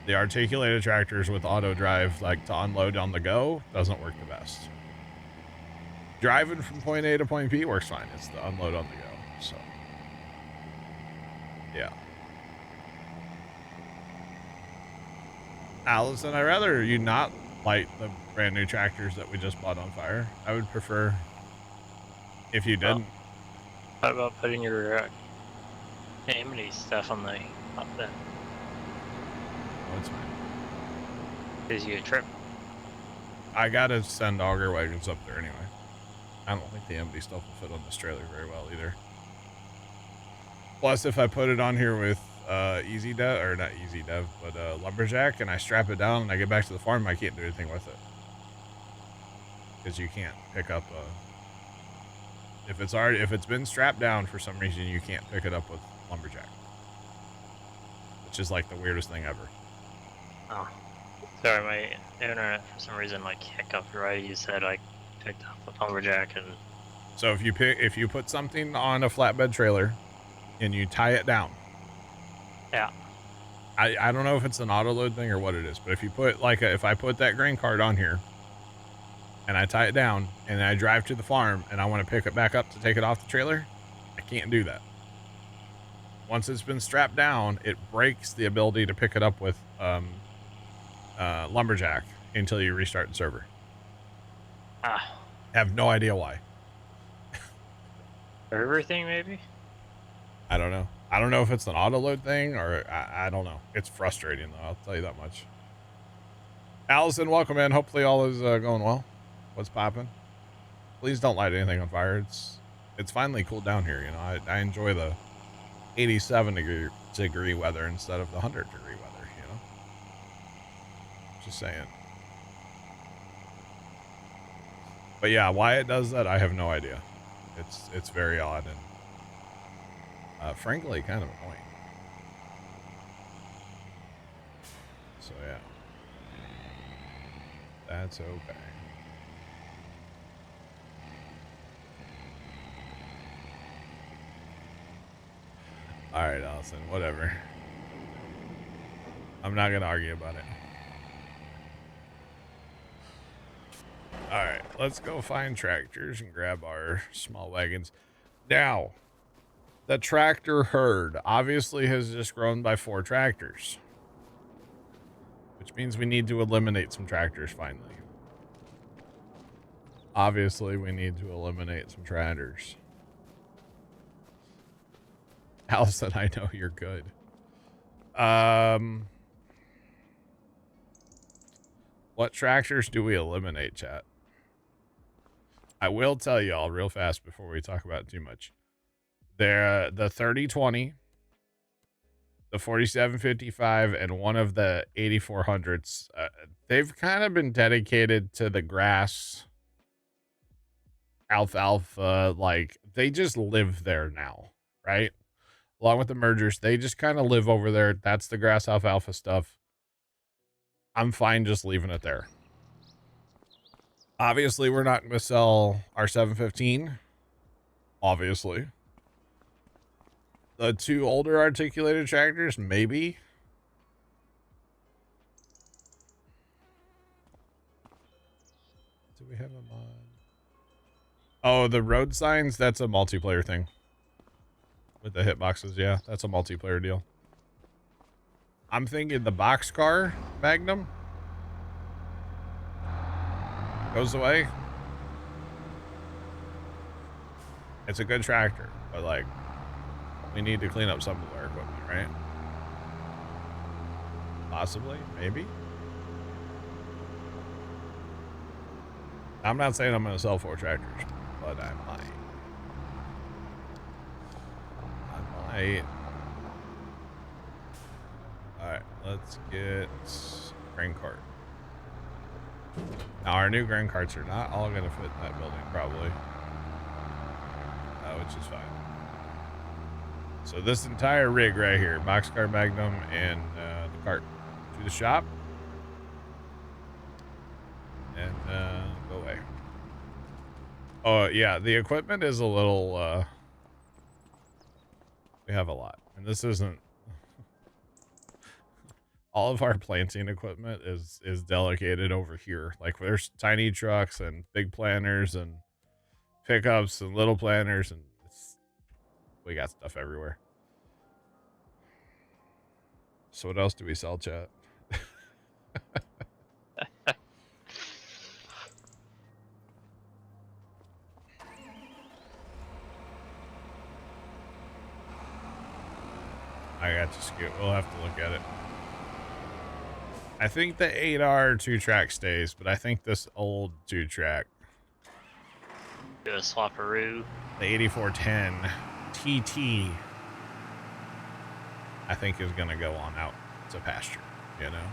The articulated tractors with auto drive, like to unload on the go, doesn't work the best. Driving from point A to point B works fine. It's the unload on the go, so. Yeah. Allison, I'd rather you not light the brand new tractors that we just bought on fire. I would prefer if you didn't. What about putting your amity stuff on the up then? Oh, it's fine. Gives you a trip. I gotta send auger wagons up there anyway. I don't think the empty stuff will fit on this trailer very well either. Plus, if I put it on here with easy dev, or not easy dev, but lumberjack, and I strap it down and I get back to the farm, I can't do anything with it. Because you can't pick up if it's been strapped down for some reason, you can't pick it up with lumberjack. Which is like the weirdest thing ever. Oh. Sorry, my internet for some reason like hiccuped right. You said I picked up a lumberjack and. So if you put something on a flatbed trailer and you tie it down. Yeah. I don't know if it's an auto load thing or what it is, but if you put if I put that grain cart on here and I tie it down and I drive to the farm and I want to pick it back up to take it off the trailer, I can't do that. Once it's been strapped down, it breaks the ability to pick it up with lumberjack until you restart the server. Ah, Have no idea why. everything maybe? I don't know. I don't know if it's an auto load thing or I don't know. It's frustrating though. I'll tell you that much. Allison, welcome in. Hopefully all is going well. What's popping? Please don't light anything on fire. It's finally cooled down here. You know, I enjoy the 87 degree weather instead of the 100-degree weather. You know, just saying. But yeah, why it does that, I have no idea. It's very odd and frankly kind of annoying. So yeah, that's okay. All right, Allison, whatever. I'm not gonna argue about it. All right, let's go find tractors and grab our small wagons. Now, the tractor herd obviously has just grown by 4 tractors, which means we need to eliminate some tractors finally. Obviously, we need to eliminate some tractors. Allison, I know you're good. What tractors do we eliminate, chat? I will tell y'all real fast before we talk about it too much. They're the 3020, the 4755, and one of the 8400s. They've kind of been dedicated to the grass alfalfa. Like, they just live there now, right? Along with the mergers, they just kind of live over there. That's the grass alfalfa stuff. I'm fine just leaving it there. Obviously, we're not going to sell our 715. Obviously. The 2 older articulated tractors, maybe. Do we have a mod? Oh, the road signs, that's a multiplayer thing. With the hitboxes, yeah, that's a multiplayer deal. I'm thinking the boxcar Magnum goes away. It's a good tractor, but like, we need to clean up some of our equipment, right? Possibly, maybe. I'm not saying I'm going to sell 4 tractors, but I might. Alright, let's get grain cart. Now, our new grain carts are not all going to fit in that building, probably. Which is fine. So this entire rig right here, boxcar Magnum and the cart, to the shop. And go away. Oh, yeah, the equipment is a little... we have a lot. And this isn't... all of our planting equipment is delegated over here. Like, there's tiny trucks and big planters and pickups and little planters, and we got stuff everywhere. So what else do we sell, chat? I got to skip. We'll have to look at it. I think the 8R 2-track stays, but I think this old 2-track, Do a swapperoo. the 8410 TT, I think is going to go on out to pasture, you know?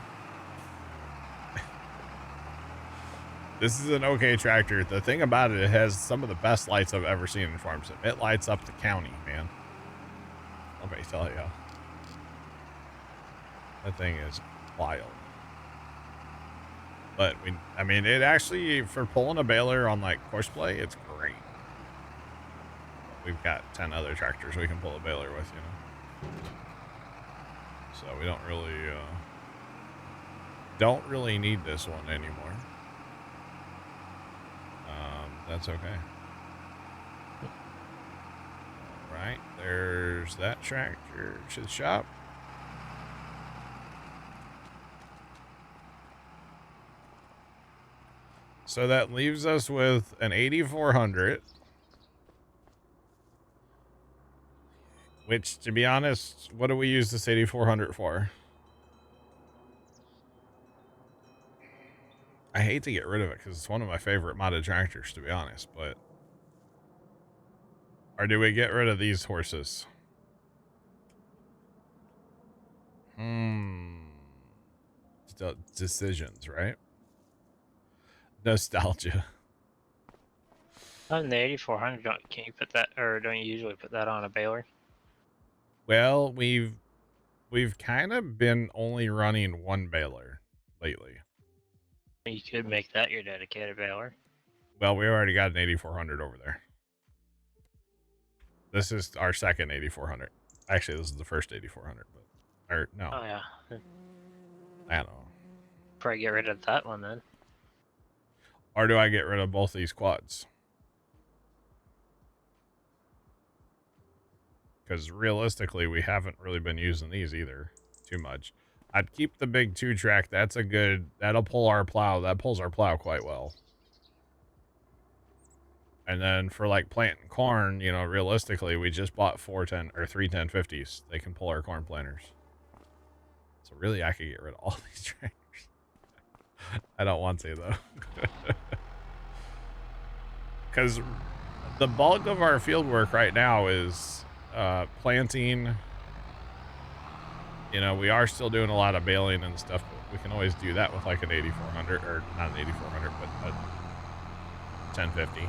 This is an okay tractor. The thing about it, it has some of the best lights I've ever seen in farm sim. It lights up the county, man. Let me tell you. That thing is wild. But I mean, it actually, for pulling a baler on like courseplay, it's great. But we've got 10 other tractors we can pull a baler with, you know. So we don't really need this one anymore. That's okay. All right, there's that tractor to the shop. So that leaves us with an 8400, which, to be honest, what do we use this 8400 for? I hate to get rid of it because it's one of my favorite modded tractors, to be honest, but... Or do we get rid of these horses? Decisions, right? Nostalgia. On the 8400, can you put that, or don't you usually put that on a baler? Well, we've kind of been only running one baler lately. You could make that your dedicated baler. Well, we already got an 8400 over there. This is our second 8400. Actually, this is the first 8400, but or no. Oh yeah. I don't know. Probably get rid of that one then. Or do I get rid of both these quads? Because realistically, we haven't really been using these either too much. I'd keep the big 2-track. That's a good... That'll pull our plow. That pulls our plow quite well. And then for like planting corn, you know, realistically, we just bought 410 or 31050s. They can pull our corn planters. So really, I could get rid of all these tractors. I don't want to, though. Because the bulk of our field work right now is planting. You know, we are still doing a lot of baling and stuff, but we can always do that with like an 8400, or not an 8400, but a 1050.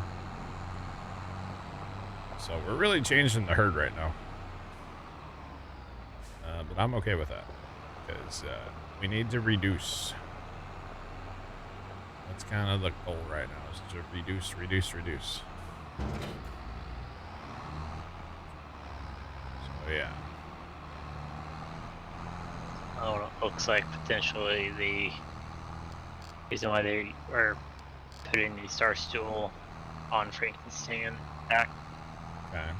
So we're really changing the herd right now. But I'm okay with that, because we need to reduce. That's kind of the goal right now, is to reduce. So yeah. Oh, it looks like potentially the reason why they are putting the Star Stool on Frankenstein back. Okay.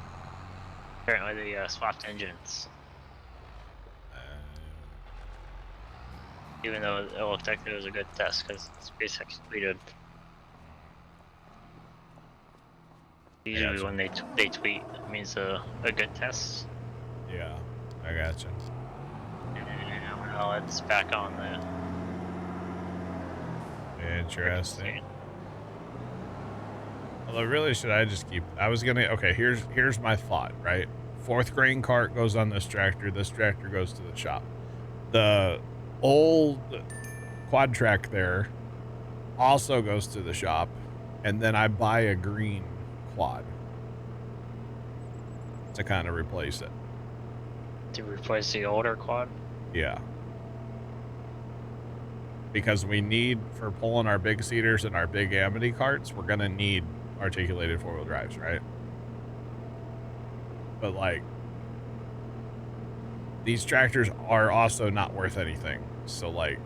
Apparently they swapped engines. Even though it looked like it was a good test because SpaceX tweeted. Usually when they tweet, it means a good test. Yeah, I gotcha. And well, it's back on the... Interesting. Although really, should I just keep... I was gonna... Okay, here's my thought, right? 4th grain cart goes on this tractor goes to the shop. The old quad track there also goes to the shop, and then I buy a green quad to kind of replace it. To replace the older quad? Yeah. Because we need, for pulling our big seaters and our big Amity carts, we're going to need articulated 4-wheel drives, right? But like, these tractors are also not worth anything. So like,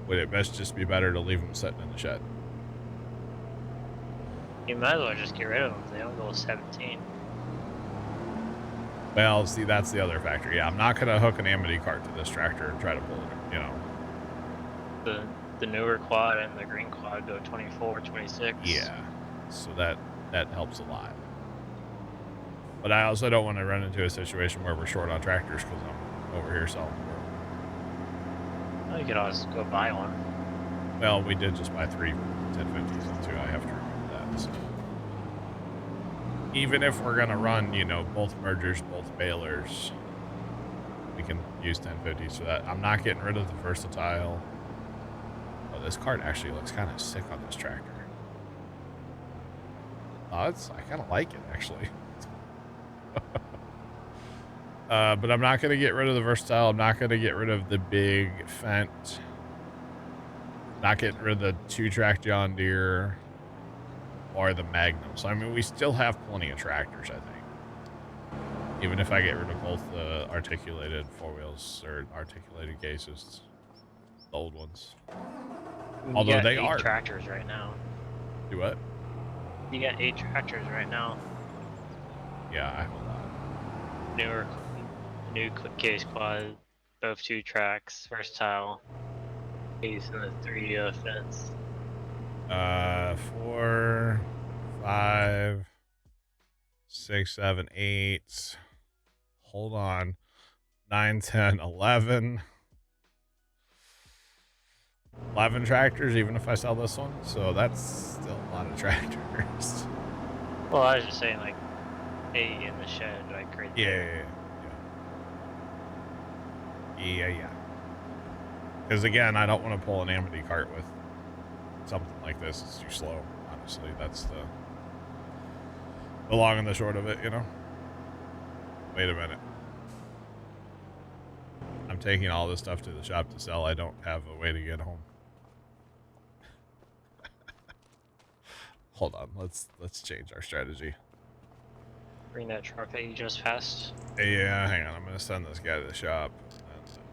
would it best just be better to leave them sitting in the shed? You might as well just get rid of them. They only go 17. Well, see, that's the other factor. Yeah, I'm not going to hook an Amity cart to this tractor and try to pull it, you know. The newer quad and the green quad go 24, 26. Yeah, so that helps a lot. But I also don't want to run into a situation where we're short on tractors because I'm over here selling the world. Well, you could always go buy one. Well, we did just buy 3 1050s and 2. I have to remember that. So. Even if we're going to run, you know, both mergers, both balers, we can use 1050s for that. I'm not getting rid of the versatile. Oh, this cart actually looks kind of sick on this tractor. Oh, I kind of like it, actually. But I'm not going to get rid of the versatile. I'm not going to get rid of the big Fent. Not getting rid of the 2-track John Deere or the Magnum. So, I mean, we still have plenty of tractors, I think. Even if I get rid of both the articulated 4-wheels or articulated cases. The old ones. Although they are 8 tractors right now. Do what? You got 8 tractors right now. Yeah, I have a lot. New case quad, both 2 tracks, versatile, case, and the 3 fence. 4, 5, 6, 7, 8. Hold on. 9, 10, 11. 11 tractors, even if I sell this one. So that's still a lot of tractors. Well, I was just saying, like, 8 in the shed, like, right there. Yeah. Because again, I don't want to pull an Amity cart with something like this. It's too slow, honestly. That's the long and the short of it, you know? Wait a minute. I'm taking all this stuff to the shop to sell. I don't have a way to get home. Hold on. Let's change our strategy. Bring that truck that you just passed. Yeah, hang on. I'm going to send this guy to the shop.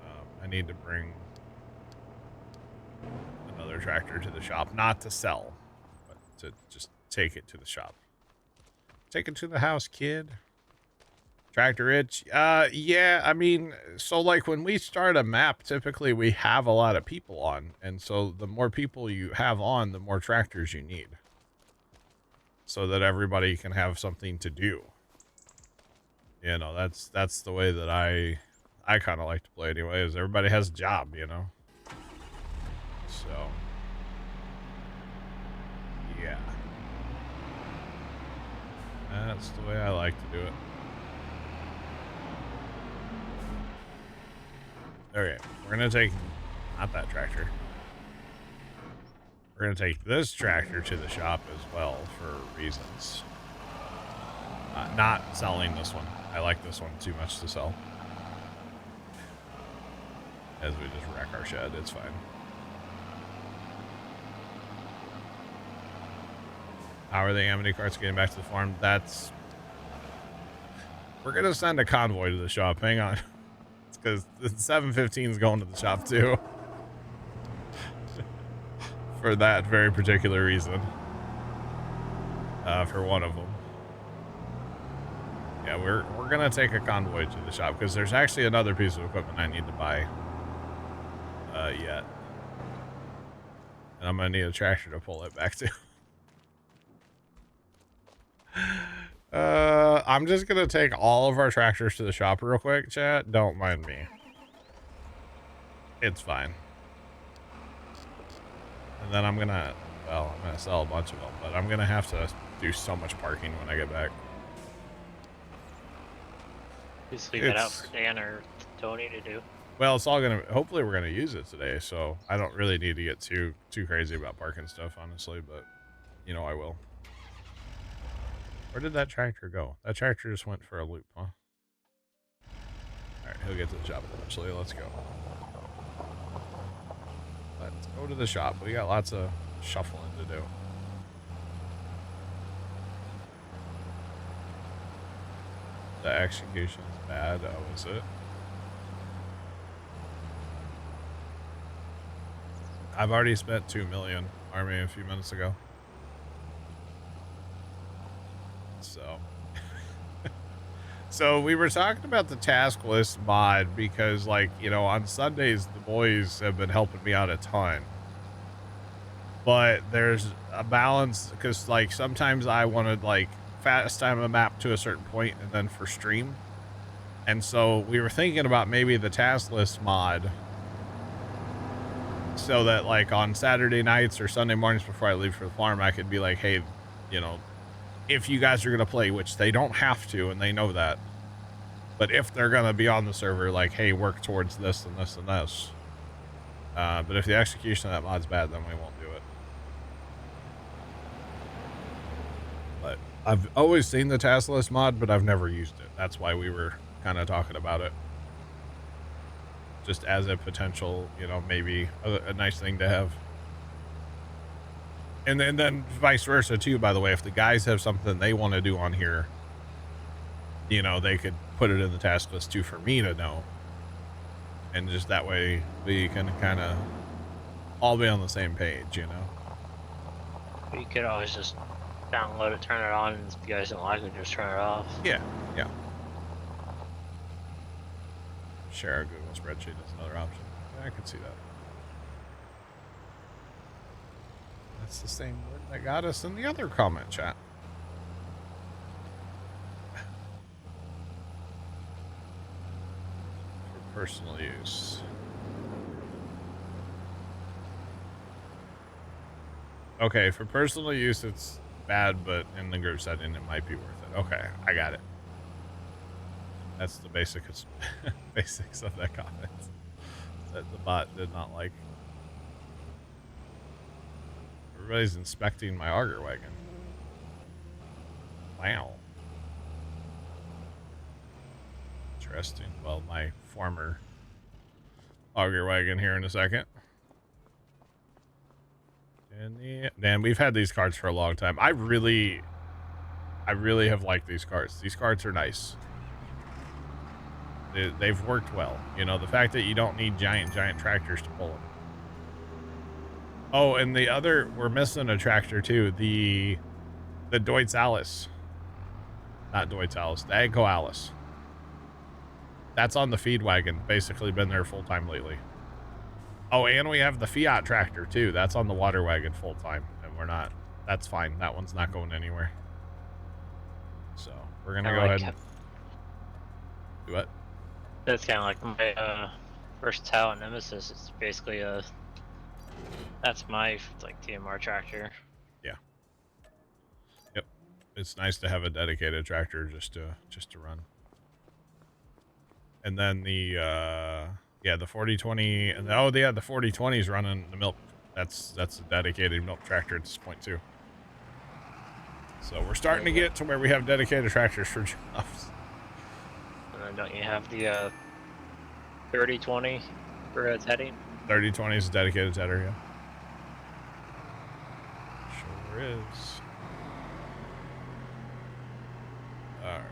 And I need to bring another tractor to the shop. Not to sell, but to just take it to the shop. Take it to the house, kid. Tractor itch. Yeah, I mean, so like when we start a map, typically we have a lot of people on. And so the more people you have on, the more tractors you need. So that everybody can have something to do. You know, that's the way that I kind of like to play anyway, is everybody has a job, you know? So, yeah. That's the way I like to do it. Okay, we're gonna take, not that tractor. We're gonna take this tractor to the shop as well for reasons. Not selling this one. I like this one too much to sell. As we just wreck our shed, it's fine. How are the Amity carts getting back to the farm? We're gonna send a convoy to the shop. Hang on. It's because the 715 is going to the shop too. For that very particular reason. For one of them. Yeah, we're gonna take a convoy to the shop because there's actually another piece of equipment I need to buy yet. And I'm gonna need a tractor to pull it back to. I'm just gonna take all of our tractors to the shop real quick, chat. Don't mind me. It's fine. And then I'm gonna sell a bunch of them, but I'm gonna have to do so much parking when I get back. Just leave it out for Dan or Tony to do. Well, it's all gonna, hopefully we're gonna use it today, so I don't really need to get too crazy about parking stuff, honestly, but you know I will. Where did that tractor go? That tractor just went for a loop, huh? Alright, he'll get to the shop eventually. Let's go. Let's go to the shop. We got lots of shuffling to do. The execution's bad. Oh, is it? I've already spent 2 million army a few minutes ago. So we were talking about the task list mod because, like, you know, on Sundays the boys have been helping me out a ton. But there's a balance because, like, sometimes I want to, like, fast time a map to a certain point and then for stream. And so we were thinking about maybe the task list mod so that, like, on Saturday nights or Sunday mornings before I leave for the farm, I could be like, hey, you know, if you guys are going to play, which they don't have to, and they know that, but if they're going to be on the server, like, hey, work towards this and this and this. But if the execution of that mod's bad, then we won't do it. But I've always seen the task list mod, but I've never used it. That's why we were kind of talking about it. Just as a potential, you know, maybe a nice thing to have. And then vice versa too, by the way, if the guys have something they want to do on here, you know, they could put it in the task list too for me to know. And just that way we can kind of all be on the same page, you know? You could always just download it, turn it on, and if you guys don't like it, just turn it off. Yeah. Share a Google spreadsheet is another option. Yeah, I could see that. That's the same word that got us in the other comment chat. For personal use. Okay, for personal use, it's bad, but in the group setting, it might be worth it. Okay, I got it. That's the basics of that comment that the bot did not like. Everybody's inspecting my auger wagon. Wow. Interesting. Well, my former auger wagon here in a second. And man, we've had these carts for a long time. I really have liked these carts. These carts are nice. They've worked well. You know, the fact that you don't need giant tractors to pull them. Oh, and we're missing a tractor too. The Deutz Alice. Not Deutz Alice, the Agco Alice. That's on the feed wagon. Basically been there full time lately. Oh, and we have the Fiat tractor too. That's on the water wagon full time, and we're not. That's fine. That one's not going anywhere. So we're gonna go ahead and do what? That's kind of like my first Tau Nemesis. It's basically that's my like TMR tractor. Yeah. Yep. It's nice to have a dedicated tractor just to run. And then the 4020 and the 4020 is running the milk. That's a dedicated milk tractor at this point too. So we're starting to get to where we have dedicated tractors for jobs. And then don't you have the 3020 for its heading? 3020 is a dedicated tedder, yeah. Sure is. Alright.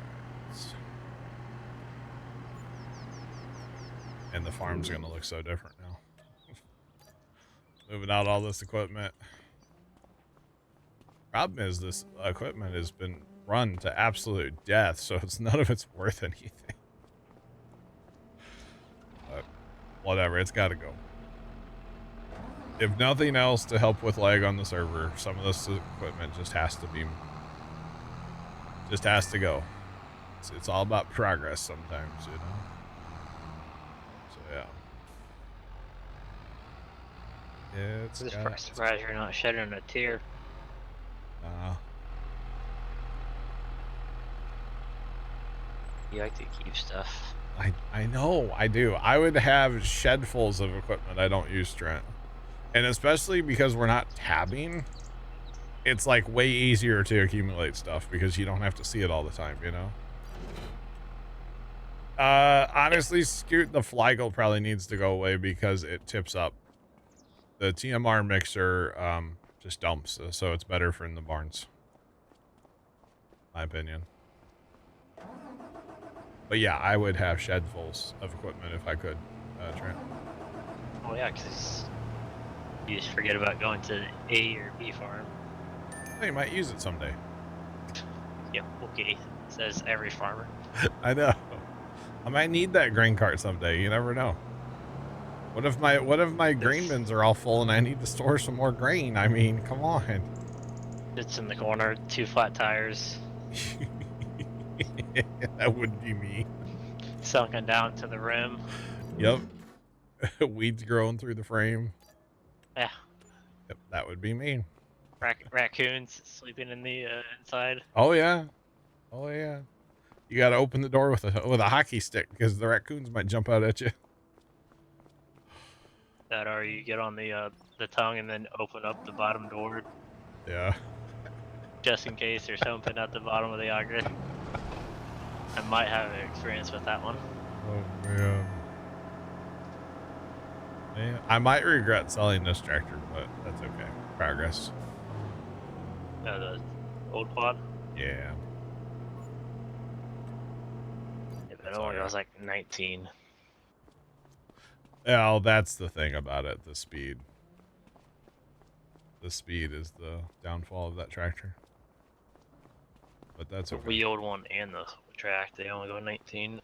And the farm's gonna look so different now. Moving out all this equipment. Problem is this equipment has been run to absolute death, so none of it's worth anything. But whatever, it's gotta go. If nothing else to help with lag on the server, some of this equipment just has to go. It's all about progress sometimes, you know? So yeah. I'm just surprised you're not shedding a tear. You like to keep stuff. I know, I do. I would have shedfuls of equipment I don't use, Trent. And especially because we're not tabbing, it's like way easier to accumulate stuff because you don't have to see it all the time, you know? Honestly, Scoot, the flagel probably needs to go away because it tips up. The TMR mixer just dumps, so it's better for in the barns. My opinion. But yeah, I would have shedfuls of equipment if I could, Trent. Oh yeah, because you just forget about going to A or B farm. Well, you might use it someday. Yep, okay. Says every farmer. I know. I might need that grain cart someday. You never know. What if my grain bins are all full and I need to store some more grain? I mean, come on. It's in the corner, 2 flat tires. That would be me. Sunken down to the rim. Yep. Weeds growing through the frame. Yeah. Yep, that would be me. Raccoons sleeping in the inside. Oh yeah. Oh yeah. You got to open the door with a hockey stick because the raccoons might jump out at you. That or you get on the tongue and then open up the bottom door. Yeah. Just in case there's something at the bottom of the auger. I might have experience with that one. Oh man. Man, I might regret selling this tractor, but that's okay. Progress. The old quad? Yeah. But only was like 19. Well, that's the thing about it, the speed. The speed is the downfall of that tractor. But that's okay. The old one and the track, they only go 19.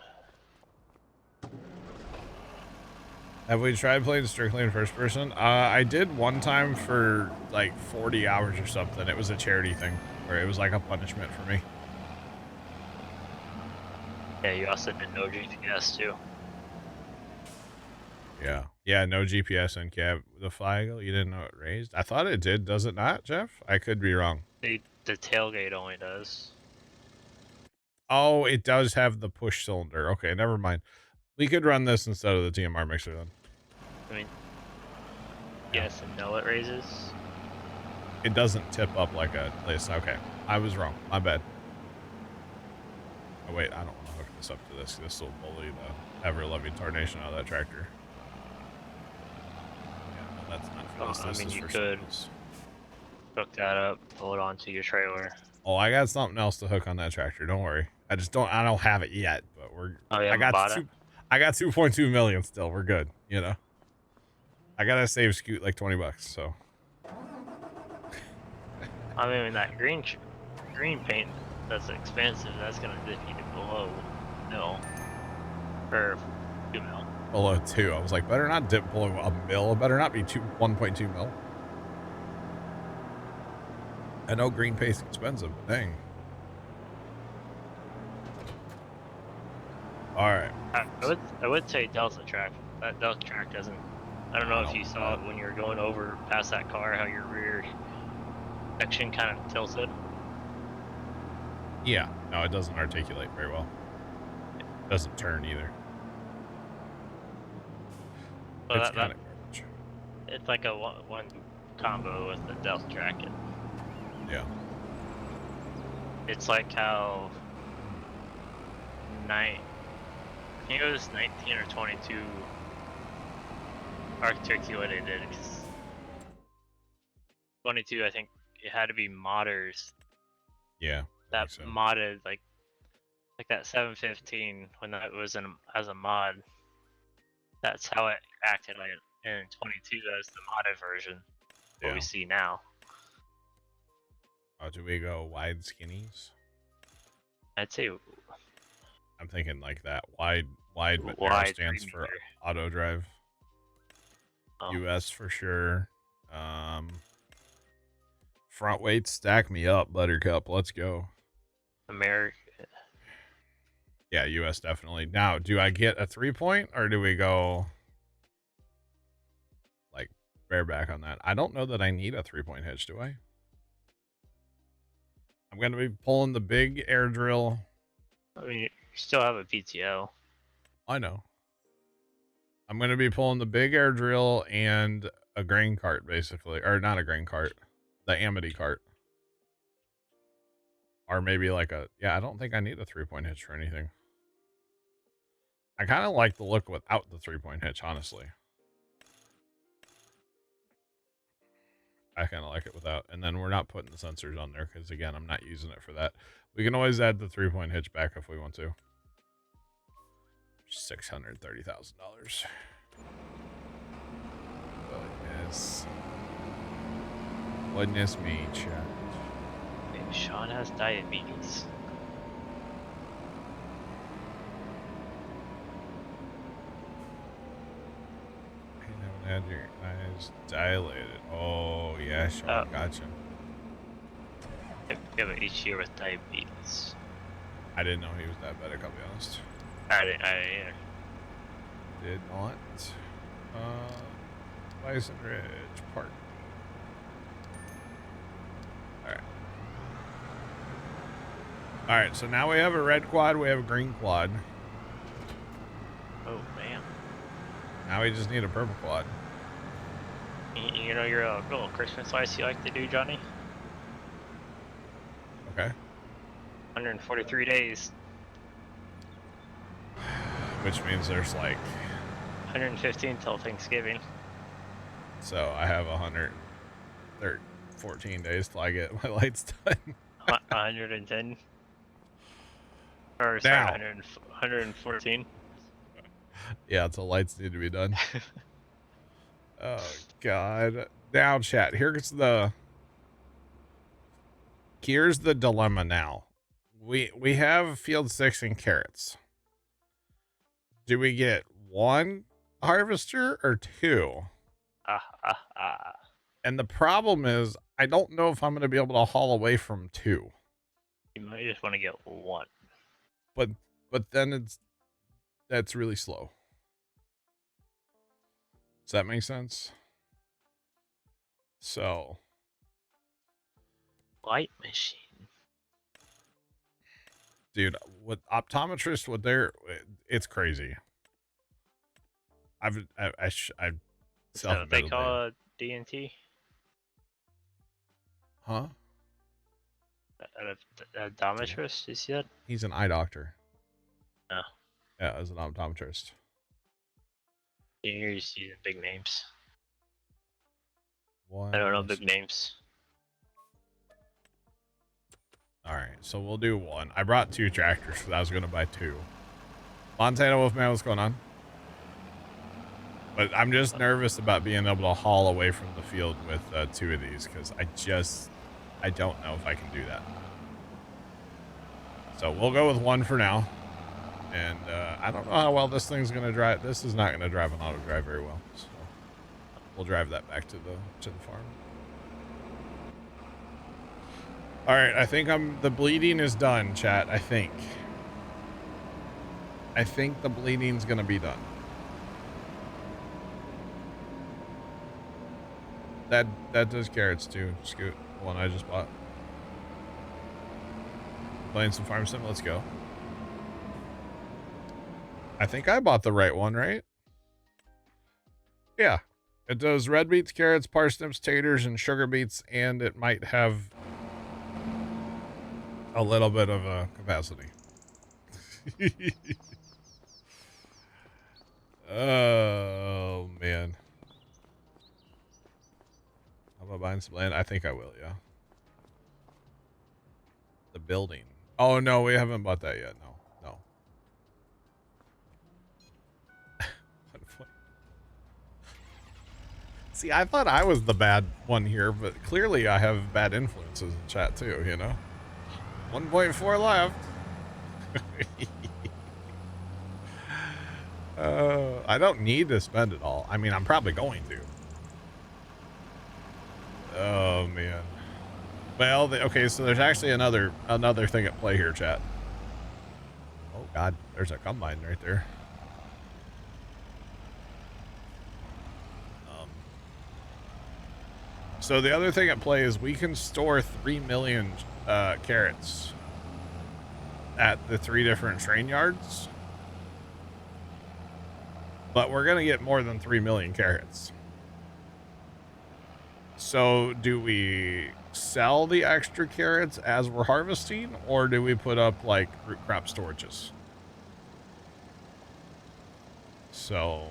Have we tried playing strictly in first person? I did one time for like 40 hours or something. It was a charity thing where it was like a punishment for me. Yeah, you also did no GPS too. Yeah. Yeah, no GPS in cab. The flagel, you didn't know it raised? I thought it did. Does it not, Jeff? I could be wrong. The tailgate only does. Oh, it does have the push cylinder. Okay, never mind. We could run this instead of the TMR mixer then. I mean, Yeah. yes and no, it raises. It doesn't tip up like a place. Okay, I was wrong. My bad. Oh, wait, I don't want to hook this up to this. This will bully the ever-loving tarnation out of that tractor. Yeah, no, that's not for this. I This mean, is you for could else. hook that up, pull it onto your trailer. Oh, I got something else to hook on that tractor. Don't worry. I don't have it yet, but we're. Oh, you haven't bought it? I got 2.2 million still. We're good. You know. I gotta save Scoot like $20, so. I mean, that green paint that's expensive. That's gonna dip you to below mil or 2 mil. Below 2. I was like, better not dip below a mil. Better not be 1.2 mil. I know green paint's expensive, but dang. All right. I would say Delta track. That Delta track doesn't. I don't know if you saw it when you were going over past that car, how your rear section kind of tilted. Yeah. No, it doesn't articulate very well. It doesn't turn either. Well, it's kind of garbage. It's like a one combo with the Delta track. Yeah. It's like how I think it was 19 or 22 articulated it. 22, I think it had to be modders. Yeah. That modded like that 715 when that was as a mod. That's how it acted like in 22 as the modded version. What we see now. Oh, do we go wide skinnies? I'd say I'm thinking like that wide, but narrow stance for auto drive. Oh. US for sure. Front weight, stack me up, Buttercup. Let's go. America. Yeah, US definitely. Now, do I get a 3-point or do we go like bareback on that? I don't know that I need a 3-point hitch, do I? I'm going to be pulling the big air drill. I mean, you still have a PTO. I know. I'm going to be pulling the big air drill and a grain cart, basically. Or not a grain cart. The Amity cart. Or maybe like a... Yeah, I don't think I need a 3-point hitch for anything. I kind of like the look without the 3-point hitch, honestly. I kind of like it without. And then we're not putting the sensors on there because, again, I'm not using it for that. We can always add the 3-point hitch back if we want to. $630,000. Goodness. Goodness me, chat. Hey, Sean has diabetes. You haven't had your eyes dilated. Oh, yeah, Sean, gotcha. You have an HU with diabetes. I didn't know he was that bad, I gotta be honest. I didn't either. Did not. Bison Ridge Park. Alright. Alright, so now we have a red quad, we have a green quad. Oh, man. Now we just need a purple quad. You know your little Christmas lights you like to do, Johnny? Okay. 143 days. Which means there's like 115 till Thanksgiving. So I have 114 days till I get my lights done. 110. Or sorry, Now. 114. Yeah, till lights need to be done. Oh God. Now, chat. Here's the dilemma. Now, we have field 6 and carrots. Do we get one harvester or 2. And the problem is, I don't know if I'm going to be able to haul away from 2. You might just want to get 1. But then that's really slow. Does that make sense? So, Light machine. dude, what optometrists, it's crazy. I Is that what they call a DNT? Huh? A optometrist, you said? He's an eye doctor. Oh. Yeah, as an optometrist. You're just using big names. What? I don't know big names. All right, so we'll do 1. I brought 2 tractors because I was going to buy 2. Montana Wolfman, what's going on? But I'm just nervous about being able to haul away from the field with 2 of these because I don't know if I can do that. So we'll go with 1 for now. And I don't know how well this thing's going to drive. This is not going to drive an auto drive very well. So we'll drive that back to the farm. All right, I think the bleeding is done, chat. I think the bleeding's going to be done. That does carrots too, Scoot. The one I just bought. Playing some farm sim, let's go. I think I bought the right one, right? Yeah. It does red beets, carrots, parsnips, taters, and sugar beets, and it might have a little bit of a capacity. Oh, man. How about buying some land? I think I will, yeah. The building. Oh, no, we haven't bought that yet. No. See, I thought I was the bad one here, but clearly I have bad influences in chat too, you know? 1.4 left. I don't need to spend it all. I mean, I'm probably going to. Oh, man. Well, okay, so there's actually another thing at play here, chat. Oh, God, there's a combine right there. So the other thing at play is we can store 3 million carrots at the 3 different train yards. But we're going to get more than 3 million carrots. So do we sell the extra carrots as we're harvesting, or do we put up like root crop storages? So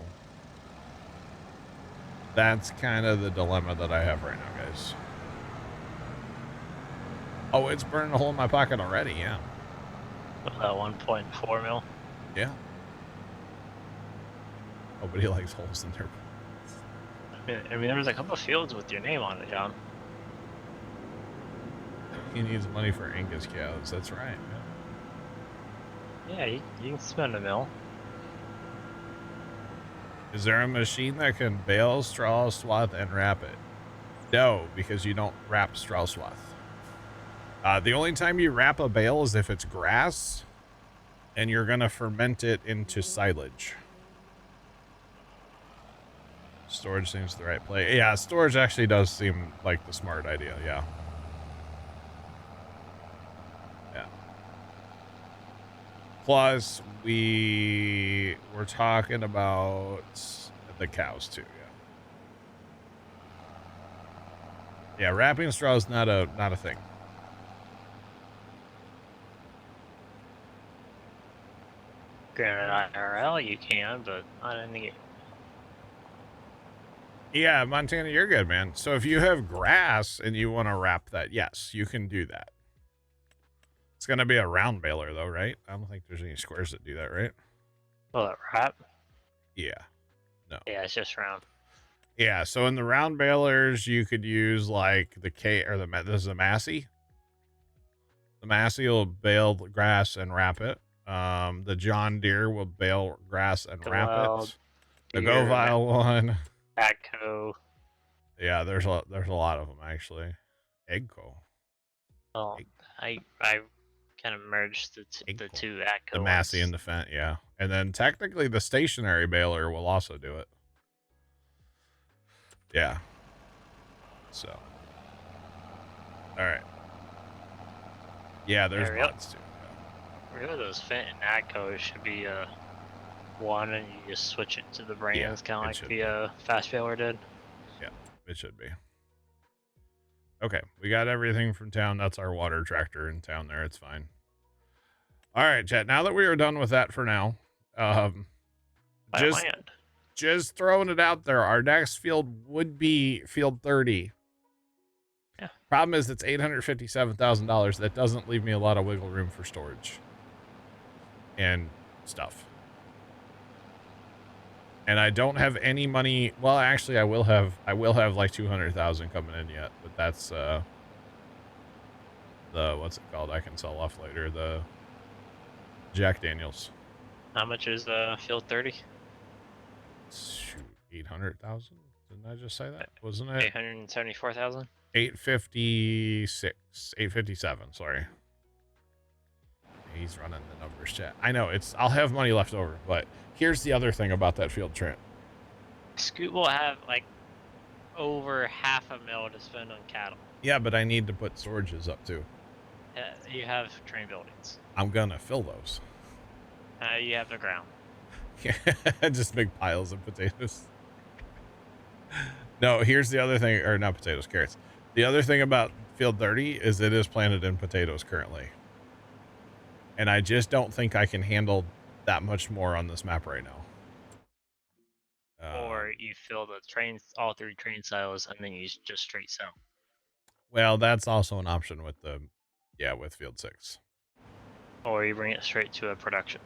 that's kind of the dilemma that I have right now, guys. Oh, it's burning a hole in my pocket already, yeah. 1.4 mil? Yeah. Nobody likes holes in their pockets. I mean, there was a couple fields with your name on it, John. He needs money for Angus cows, that's right. Yeah, you can spend $1 mil. Is there a machine that can bale straw swath and wrap it? No, because you don't wrap straw swath. The only time you wrap a bale is if it's grass and you're going to ferment it into silage. Storage seems the right play. Yeah, storage actually does seem like the smart idea, yeah. Yeah. Plus, we were talking about the cows too, yeah. Yeah, wrapping straw is not a thing. Granted, IRL you can, but not in the game. Yeah, Montana, you're good, man. So if you have grass and you want to wrap that, yes, you can do that. It's going to be a round baler, though, right? I don't think there's any squares that do that, right? Will it wrap? Yeah. No. Yeah, it's just round. Yeah, so in the round balers, you could use, like, this is a Massey. The Massey will bale grass and wrap it. The John Deere will bale grass and wrap it. The GoVile one. Agco. Yeah, there's a lot of them actually. Eggco. Oh, I kind of merged the two Agco The Massey ones. and the Fent, yeah. And then technically the stationary baler will also do it. Yeah. So. All right. Yeah, there's mods too. Really, those Fent and Agco should be one, and you just switch it to the brands, kind of like the Fast Baler did. Yeah, it should be. Okay, we got everything from town. That's our water tractor in town there. It's fine. All right, chat. Now that we are done with that for now, just throwing it out there, our next field would be field 30. Yeah. Problem is it's $857,000. That doesn't leave me a lot of wiggle room for storage and stuff. And I don't have any money. Well, actually, I will have like 200,000 coming in yet, but that's the what's it called? I can sell off later. The Jack Daniels. How much is field 30? Shoot, 800,000. Didn't I just say that? Wasn't it? 874,000. 856, 857. Sorry. He's running the numbers, chat. I know I'll have money left over, but here's the other thing about that field, Trent. Scoot will have like over $500,000 to spend on cattle. Yeah, but I need to put storages up too. You have train buildings. I'm gonna fill those. You have the ground. Yeah, just big piles of potatoes. No, here's the other thing, or not potatoes, carrots. The other thing about field 30 is it is planted in potatoes currently. And I just don't think I can handle that much more on this map right now. Or you fill the trains, all 3 train silos, and then you just straight sell. Well, that's also an option with with field 6. Or you bring it straight to a production.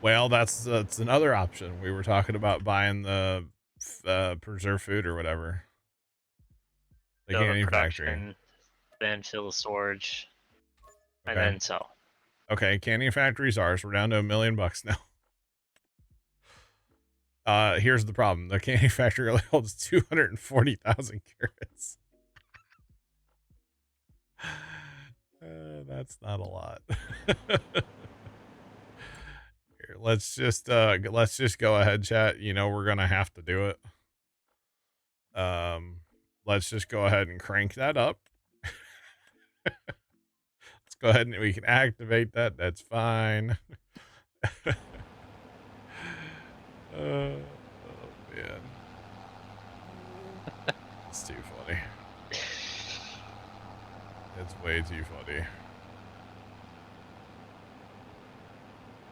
Well, that's another option. We were talking about buying the preserved food or whatever. The canning factory. Then fill the storage, and then sell. Okay, canning factory's ours. We're down to $1 million now. Here's the problem. The canning factory only holds 240,000 carrots. That's not a lot. Here, let's just go ahead, chat. You know we're gonna have to do it. Let's just go ahead and crank that up. Let's go ahead and we can activate that. That's fine. Oh man, it's too funny. It's way too funny.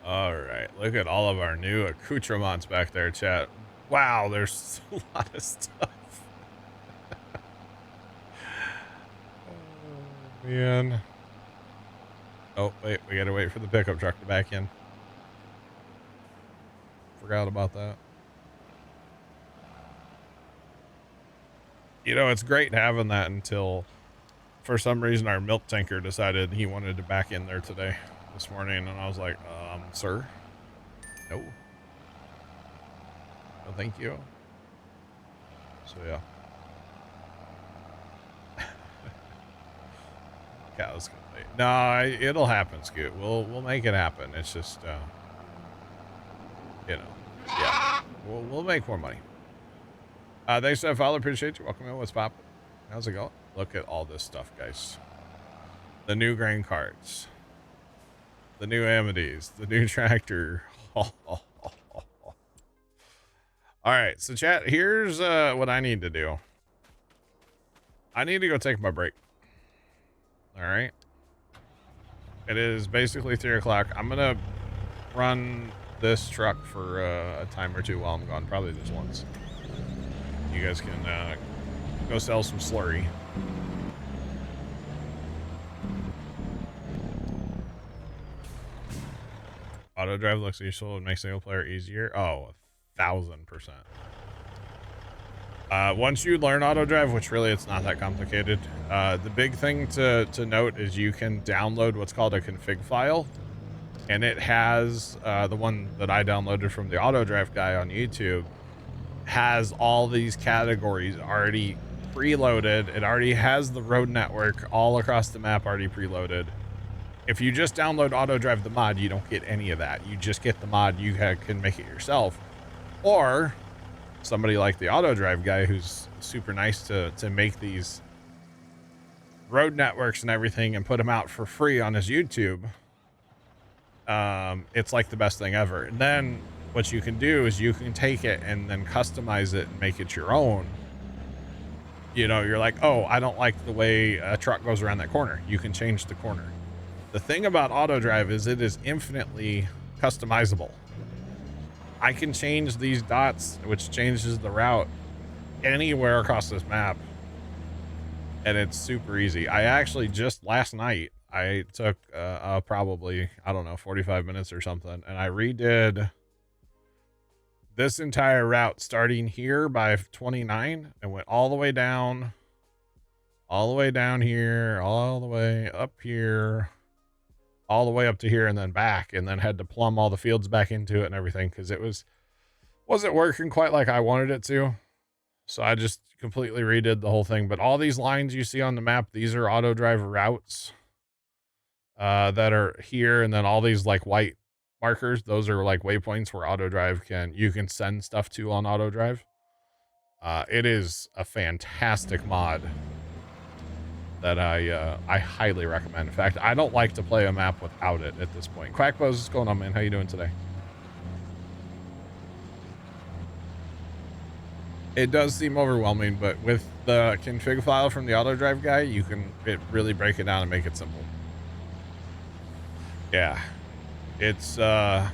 All right, look at all of our new accoutrements back there, chat. Wow, there's a lot of stuff. Oh, man. Oh, wait, we gotta wait for the pickup truck to back in. Forgot about that. You know, it's great having that until, for some reason, our milk tanker decided he wanted to back in there this morning, and I was like, sir? No. No, thank you. So, yeah. Cows can wait. No, it'll happen, Scoot. We'll make it happen. It's just, you know, yeah. We'll make more money. Thanks for that follow. Appreciate you. Welcome in. What's poppin'? How's it going? Look at all this stuff, guys. The new grain carts. The new Amities. The new tractor. All right, so chat, here's what I need to do. I need to go take my break. All right. It is basically 3 o'clock. I'm going to run this truck for a time or two while I'm gone. Probably just once. You guys can go sell some slurry. Auto drive looks useful. It makes single player easier. Oh, 1,000%. Once you learn auto drive, which really it's not that complicated, the big thing to note is you can download what's called a config file, and it has the one that I downloaded from the auto drive guy on YouTube has all these categories already preloaded. It already has the road network all across the map already preloaded. If you just download auto drive the mod, you don't get any of that. You just get the mod. You can make it yourself, or somebody like the auto drive guy who's super nice to make these road networks and everything and put them out for free on his YouTube. It's like the best thing ever. And then what you can do is you can take it and then customize it and make it your own. You know, you're like, oh, I don't like the way a truck goes around that corner. You can change the corner. The thing about auto drive is it is infinitely customizable. I can change these dots, which changes the route anywhere across this map. And it's super easy. I actually just last night, I took probably, I don't know, 45 minutes or something. And I redid this entire route starting here by 29 and went all the way down here, all the way up here, all the way up to here and then back, and then had to plumb all the fields back into it and everything because it wasn't working quite like I wanted it to. So I just completely redid the whole thing. But all these lines you see on the map, these are auto drive routes that are here, and then all these like white markers, those are like waypoints where auto drive you can send stuff to on auto drive. It is a fantastic mod that I highly recommend. In fact, I don't like to play a map without it at this point. Quackbuzz, what's going on, man? How you doing today? It does seem overwhelming, but with the config file from the auto drive guy, you can really break it down and make it simple. Yeah, it's I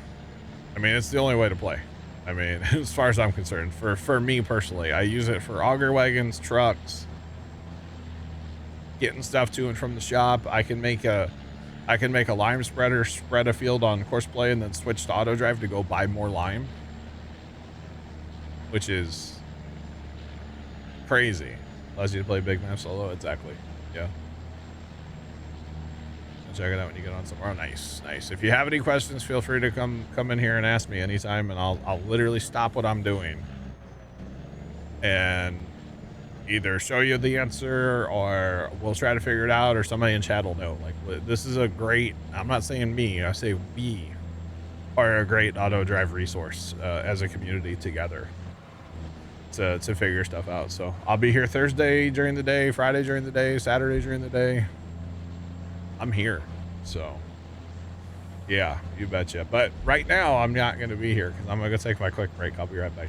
mean, it's the only way to play. I mean, as far as I'm concerned, for me personally, I use it for auger wagons, trucks, getting stuff to and from the shop. I can make a lime spreader, spread a field on courseplay, and then switch to auto drive to go buy more lime, which is crazy. Allows you to play big map solo. Exactly. Yeah. Check it out when you get on tomorrow. Nice. If you have any questions, feel free to come in here and ask me anytime, and I'll literally stop what I'm doing and either show you the answer, or we'll try to figure it out, or somebody in chat will know. Like, this is a great, I'm not saying me, I say we are a great auto drive resource as a community together to figure stuff out. So I'll be here Thursday during the day, Friday during the day, Saturday during the day. I'm here. So yeah, you betcha. But right now I'm not going to be here because I'm going to take my quick break. I'll be right back.